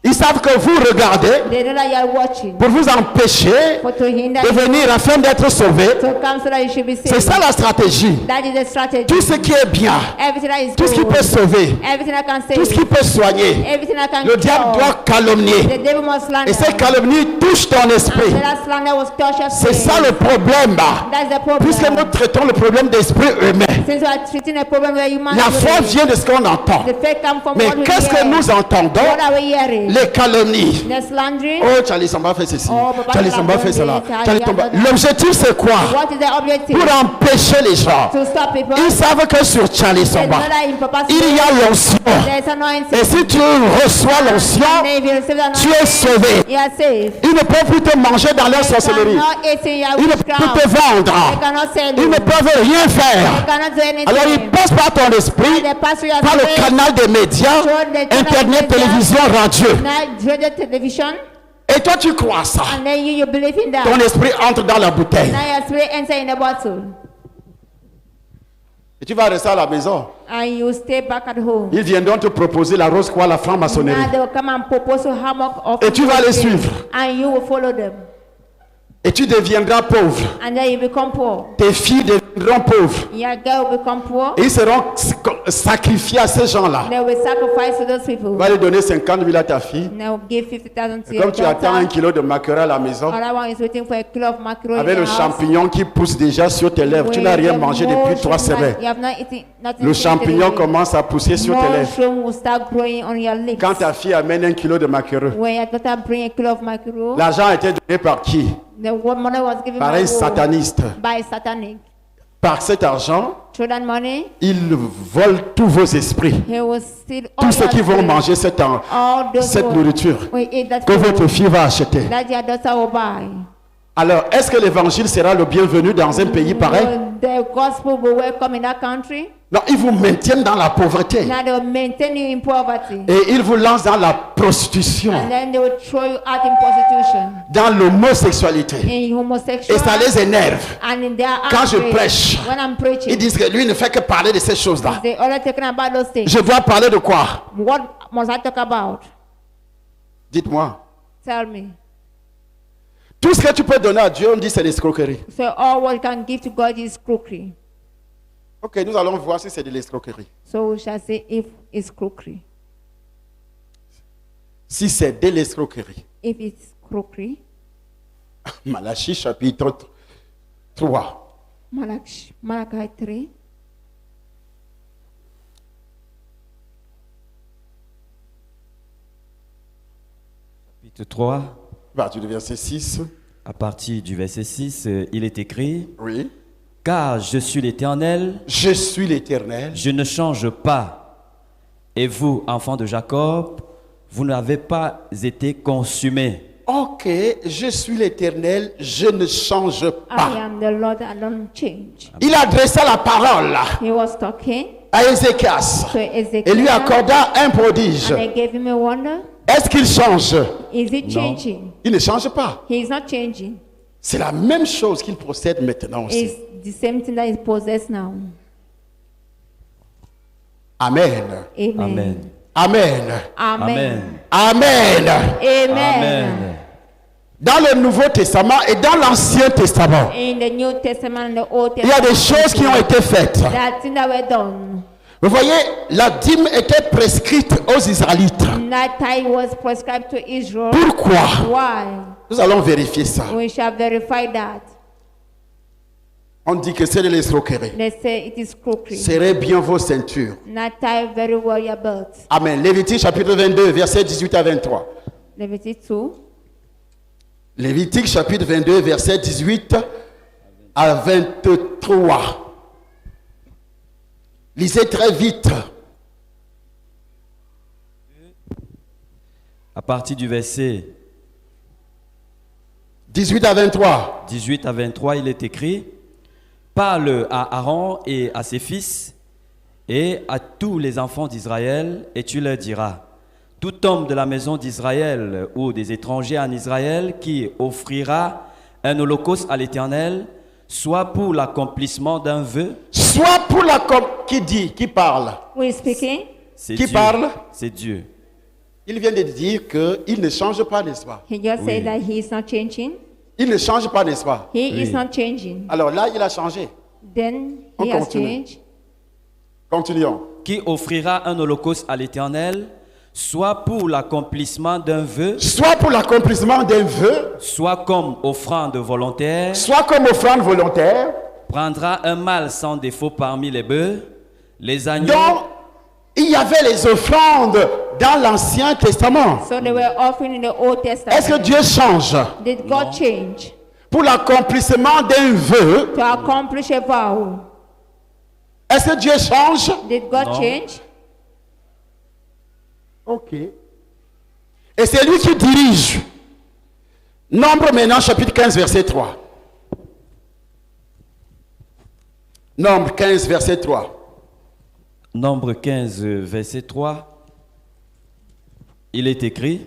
Ils savent que vous regardez They know that you are watching. pour vous empêcher For to hinder de you venir afin d'être sauvés. to come so that you should be saved. C'est ça la stratégie. That is the strategy. Tout ce qui est bien, Everything that is tout ce qui good. peut sauver, Everything that can save. tout ce qui peut soigner, Everything that can le diable cure. doit calomnier. The devil must slander. Et ces calomnies touchent ton esprit. And that slander was touch your C'est spirit. ça le problème. That's the problem. Puisque nous traitons le problème d'esprit humain. Since we are treating a problem where human La foi vient de ce qu'on entend. the faith come from Mais what we qu'est-ce que hear. nous entendons? What are we hearing? Les calomnies. The slandering. Oh, Charlie Samba fait ceci. Oh, Papa Charlie Samba Samba fait cela. Charlie Charlie Samba- Samba- L'objectif c'est quoi? What is the objective? Pour empêcher les gens. To stop people. Ils savent que sur Charlie There's Samba, another in Papa's il y a l'onction. There's anointing. Et si tu reçois l'onction, And if you receive the tu es anointing, sauvé. you are saved. Ils ne peuvent plus te manger dans leur They sorcellerie. cannot eat in your Ils ne peuvent plus witchcraft. te vendre. They cannot sell Ils you. ne peuvent rien They faire. cannot do anything. Alors ils passent par ton esprit, They pass through your par le spirit, canal des médias, through the channel internet, media, télévision, radio. now radio television, Et toi tu crois ça. and then you believe in that. Ton esprit entre dans la bouteille. Now your spirit enter in the bottle, Et tu vas rester à la maison. and you stay back at home. Ils viendront te proposer la rose quoi, la franc-maçonnerie. Now they will come and propose how much of Et tu vas les suivre. and you will follow them, Et tu deviendras pauvre. and then you become poor. Tes filles deviendront pauvres. Your girl will become poor. Et ils seront sacrifiés à ces gens-là. They will sacrifice to those people. Tu vas lui donner 50 000 à ta fille. They will give 50,000 to Et your comme tu attends un daughter. kilo de maquereau à la maison, Another one is waiting for a kilo of mackerel in avec the le house. champignon qui pousse déjà sur tes lèvres, tu n'as rien mangé depuis 3 semaines. You have not eaten nothing Le since champignon today. commence à pousser sur tes lèvres. Mushroom will start growing on your lips. Quand ta fille amène 1 kilo de maquereau, When your daughter bring a kilo of mackerel, l'argent a été donné par qui? the money was given Par un sataniste. by satanic. Par cet argent, Through that money, ils volent tous vos esprits. he will steal all Tous ceux your qui vont spirit. manger All those cette who nourriture will eat that que food votre fille va acheter. that your daughter will buy. Alors, est-ce que l'évangile sera le bienvenu dans un pays pareil? Will the gospel will welcome in that country? Non, ils vous maintiennent dans la pauvreté. Now they will maintain you in poverty. Et ils vous lancent dans la prostitution, And then they will throw you out in prostitution, dans l'homosexualité. in homosexual. Et ça les énerve. And in their Quand je angry, prêche, when I'm preaching, Ils disent que lui ne fait que parler de ces choses-là. they only talking about those things. Je dois parler de quoi? What must I talk about? Dites-moi. Tell me. Tout ce que tu peux donner à Dieu, on dit c'est l'escroquerie. So all what you can give to God is crookery. Ok, nous allons voir si c'est de l'escroquerie. So we shall say if it's crookery. Si c'est de l'escroquerie, If it's crookery. Malachie chapitre 3. Malachi 3. Chapitre 3, À partir du verset 6. à partir du verset 6, il est écrit: Oui. Car je suis l'Éternel, Je suis l'Éternel. je ne change pas. Et vous, enfants de Jacob, vous n'avez pas été consumés. Ok, je suis l'Éternel, je ne change I pas. am the Lord, I don't change. Il adressa la parole He was talking à Ézéchias to et lui Ezekiel accorda un prodige. and I gave him a wonder. Est-ce qu'il change? Is it No. changing? Il ne change pas. He is not changing. C'est la même chose qu'il procède maintenant aussi. It's the same thing that is possessed now. Amen. Amen. Amen. Amen. Amen. Amen. Amen. Amen. Dans le Nouveau Testament et dans l'Ancien Testament, In the New Testament and the Old il y a Testament, des choses qui ont été faites. there are things that were done. Vous voyez, la dîme était prescrite aux Israélites. That tithe was prescribed to Israel. Pourquoi? Why? Nous allons vérifier ça. We shall verify that. On dit que c'est de l'escroquerie. They say it is crookery. Serrez bien vos ceintures. Not tie very well your belt. Amen. Lévitique chapitre 22, versets 18 à 23. Leviticus 2. Lévitique chapitre 22, versets 18 à 23. Lisez très vite. À partir du verset 18 à 23. 18 à 23, il est écrit: Parle à Aaron et à ses fils et à tous les enfants d'Israël, et tu leur diras: Tout homme de la maison d'Israël ou des étrangers en Israël qui offrira un holocauste à l'Éternel, soit pour l'accomplissement d'un vœu. Soit pour la qui dit, qui parle. Who is speaking? C'est Qui Dieu. parle? C'est Dieu. Il vient de dire qu'il ne change pas, n'est-ce pas? He just Oui. said that he is not changing. Il ne change pas, n'est-ce pas? He is Oui. not changing. Alors là, il a changé. Then On he has continue. changed. Continuons. Qui offrira un holocauste à l'Éternel, soit pour l'accomplissement d'un vœu, Soit pour l'accomplissement d'un vœu, soit comme offrande volontaire, soit comme offrande volontaire. prendra un mâle sans défaut parmi les bœufs, les agneaux. Donc, il y avait les offrandes dans l'Ancien Testament. So they were offering in the Old Est-ce que Testament. Dieu change? Did God change Pour l'accomplissement d'un vœu, to accomplish a vow? est-ce que Dieu change? Did God Non. change? Ok. Et c'est lui qui dirige. Nombre maintenant, chapitre 15, verset 3. Nombre 15, verset 3. Nombre 15, verset 3, il est écrit: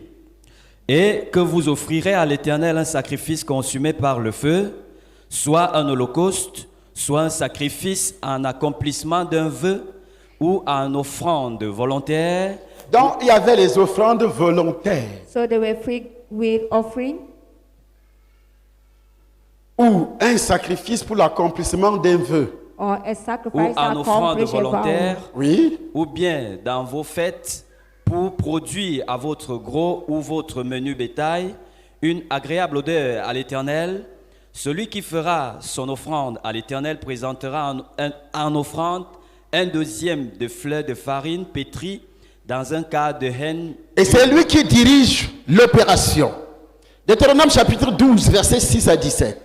Et que vous offrirez à l'Éternel un sacrifice consumé par le feu, soit un holocauste, soit un sacrifice en accomplissement d'un vœu ou en offrande volontaire. Donc, il y avait les offrandes volontaires So they were free with offering ou un sacrifice pour l'accomplissement d'un vœu. or a Ou sacrifice to en offrande accomplish a vow. volontaire, Oui. ou bien dans vos fêtes, pour produire à votre gros ou votre menu bétail une agréable odeur à l'Éternel. Celui qui fera son offrande à l'Éternel présentera en offrande un deuxième de fleurs de farine pétrie dans un quart de henne. Et c'est lui qui dirige l'opération. Deutéronome chapitre 12, versets 6 à 17.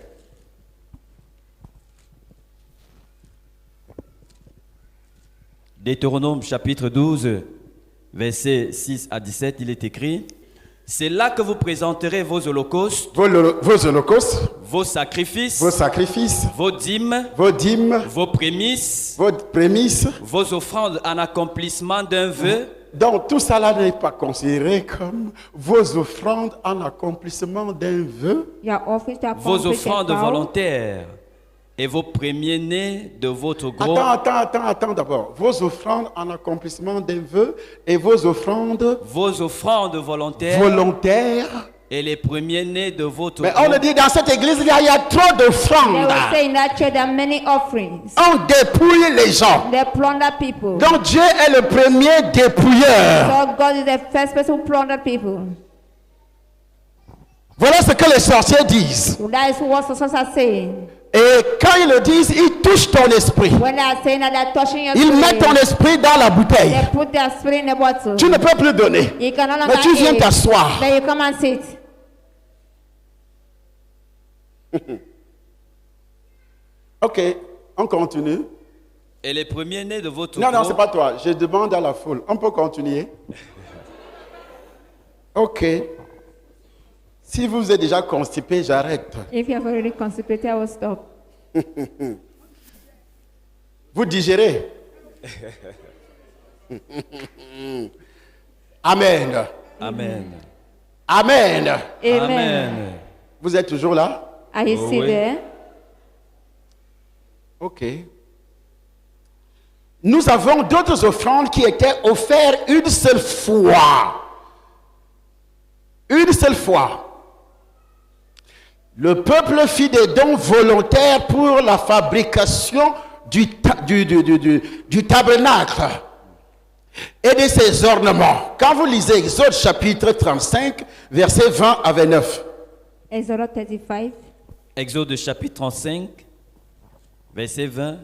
Deutéronome chapitre 12, versets 6 à 17, il est écrit: C'est là que vous présenterez vos holocaustes, Vos holocaustes, vos sacrifices, vos sacrifices, vos dîmes, vos dîmes, vos prémices, vos prémices. vos offrandes en accomplissement d'un vœu, Donc tout ça là n'est pas considéré comme vos offrandes en accomplissement d'un vœu. Your office to vos accomplish a offrandes vow. volontaires et vos premiers-nés de votre gros. Attends d'abord. Vos offrandes en accomplissement d'un vœu et vos offrandes Vos offrandes volontaires volontaires. et les premiers-nés de votre Mais gros. on le dit dans cette église, il y a trop They d'offrandes. will say in that church there are many offerings. On dépouille les gens. They plunder people. Donc Dieu est le premier dépouilleur. So God is the first person who plundered people. Voilà ce que les sorciers disent. That is what sorcerers are saying. Et quand ils le disent, ils touchent ton esprit. When they are saying that they're touching your Ils mettent ton esprit dans la bouteille. they put their spirit in the bottle. Tu ne peux plus donner. You can no longer Mais tu viens eat. t'asseoir. Then you come and sit. Ok, on continue. Et les premiers-nés de votre Non, non, groupe- c'est pas toi. Je demande à la foule. On peut continuer? Ok. Si vous êtes déjà constipé, j'arrête. If you have already constipated, I will stop. Vous digérez. Amen. Amen. Amen. Amen. Amen. Vous êtes toujours là? Are you Oh, still oui. there? Ok. Nous avons d'autres offrandes qui étaient offertes une seule fois. Une seule fois. Le peuple fit des dons volontaires pour la fabrication du tabernacle et de ses ornements. Quand vous lisez Exode chapitre 35, versets 20 à 29. Exodus 35. Exode chapitre 35, verset 20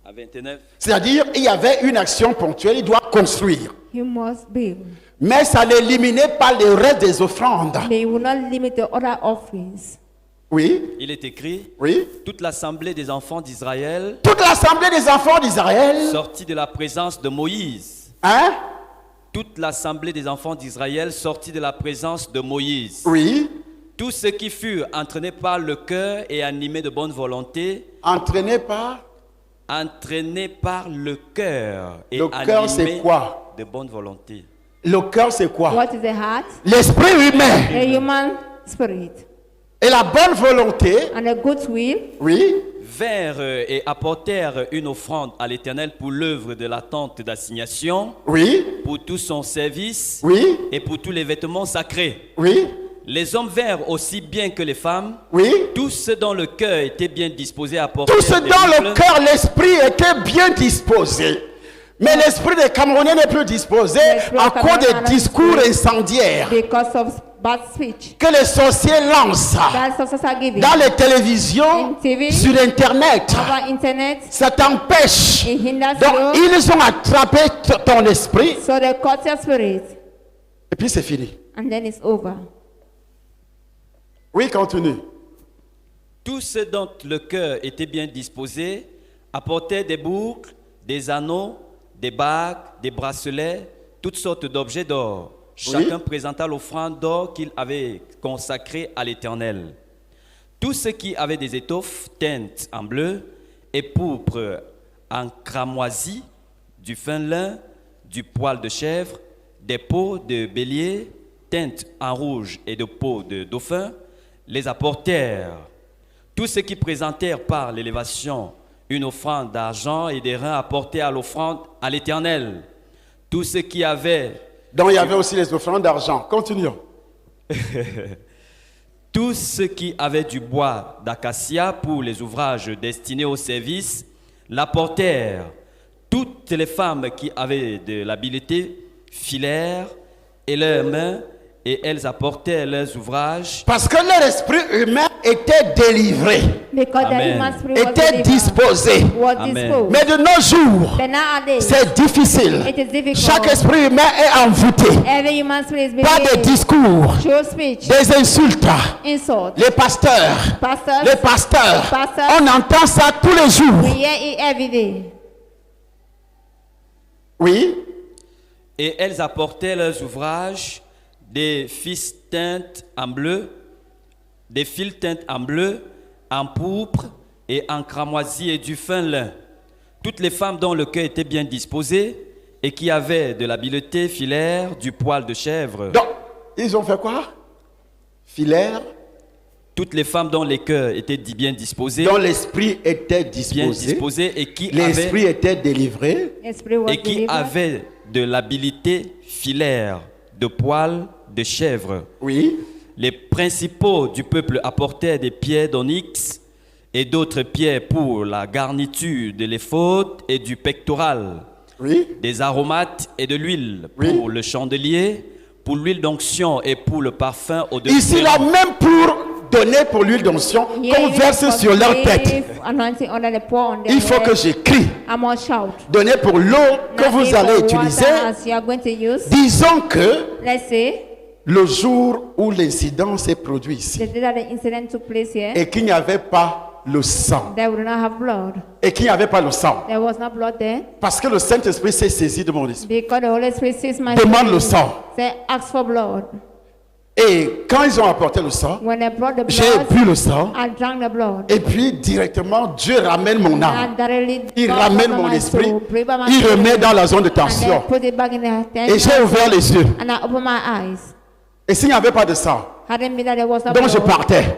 à 29. C'est-à-dire, il y avait une action ponctuelle, il doit construire. You must build. Mais ça n'éliminait pas le reste des offrandes. But you will not limit the other offerings. Oui, Il est écrit, oui. toute l'assemblée des enfants d'Israël Toute l'assemblée des enfants d'Israël, sortit de la présence de Moïse. hein? Toute l'assemblée des enfants d'Israël sortit de la présence de Moïse. Oui, Tous ceux qui furent entraînés par le cœur et animés de bonne volonté, entraîné par... entraînés par le cœur et Le cœur, c'est animés quoi? de bonne volonté. Le cœur, c'est quoi? What is the heart? L'esprit humain The human spirit. et la bonne volonté, And the good will. oui, Vinrent et apportèrent une offrande à l'Éternel pour l'œuvre de la tente d'assignation, oui, pour tout son service oui, et pour tous les vêtements sacrés. oui, Les hommes vinrent aussi bien que les femmes, oui. tous ceux dont le cœur était bien disposé à apporter Tout ce des dans le buffles, cœur, l'esprit était bien disposé. Mais l'esprit des Camerounais n'est plus disposé L'esprit à des cause des Camerounais discours n'est plus- incendiaires Because of bad speech. que les sorciers lancent That sorcerers are giving. dans les télévisions, In TV, sur Internet. over internet. Ça t'empêche. It hinders Donc, you. ils ont attrapé ton esprit So they cut your spirit. et puis c'est fini. And then it's over. Oui, continue. tous ceux dont le cœur était bien disposé apportaient des boucles, des anneaux, des bagues, des bracelets, toutes sortes d'objets d'or. Chacun présenta l'offrande d'or qu'il avait consacrée à l'Éternel. Tous ceux qui avaient des étoffes teintes en bleu et pourpre, en cramoisi, du fin lin, du poil de chèvre, des peaux de bélier teintes en rouge et de peau de dauphin, les apportèrent. Tous ceux qui présentèrent par l'élévation une offrande d'argent et des reins apportés à l'offrande à l'Éternel. Tous ceux qui avaient Donc, il y avait aussi les offrandes d'argent. Continuons. Tous ceux qui avaient du bois d'acacia pour les ouvrages destinés au service l'apportèrent. Toutes les femmes qui avaient de l'habileté filèrent et leurs mains et elles apportèrent leurs ouvrages. Parce que leur esprit humain était délivré, Because Amen. the human spirit was était delivered, disposé. was Amen. disposed. Mais de nos jours, But nowadays, c'est difficile. it is difficult. Chaque esprit humain est envoûté Every human spirit is par des being discours, true speech, des insultes. insult. Les pasteurs, Pastors, Pastors. on entend ça tous les we jours. hear it every day. Oui, Et elles apportaient leurs ouvrages, des fils teintes en bleu, des fils teintes en bleu, en pourpre et en cramoisi et du fin lin. Toutes les femmes dont le cœur était bien disposé et qui avaient de l'habileté filèrent du poil de chèvre. donc ils ont fait quoi? Filèrent, Toutes les femmes dont les cœurs étaient bien disposés, dont l'esprit était bien disposé, disposés et qui l'esprit était délivré. Spirit was et qui delivered. avaient de l'habileté filèrent de poil de chèvre. Oui, Les principaux du peuple apportèrent des pierres d'onyx et d'autres pierres pour la garniture de l'éphod et du pectoral, oui, des aromates et de l'huile Oui. pour le chandelier, pour l'huile d'onction et pour le parfum au Ici, là, même pour donner pour l'huile d'onction, qu'on verse sur leur tête. Il faut que j'écris. Donner pour l'eau que vous allez utiliser. Disons que le jour où l'incident s'est produit ici et qu'il n'y avait pas le sang. Et qu'il n'y avait pas le sang. Parce que le Saint-Esprit s'est saisi de mon esprit. Demande le sang. Et quand ils ont apporté le sang, j'ai bu le sang. Et puis directement, Dieu ramène mon âme. Il ramène mon esprit. Il remet dans la zone de tension. Et j'ai ouvert les yeux. Et s'il n'y avait pas de sang, donc je partais.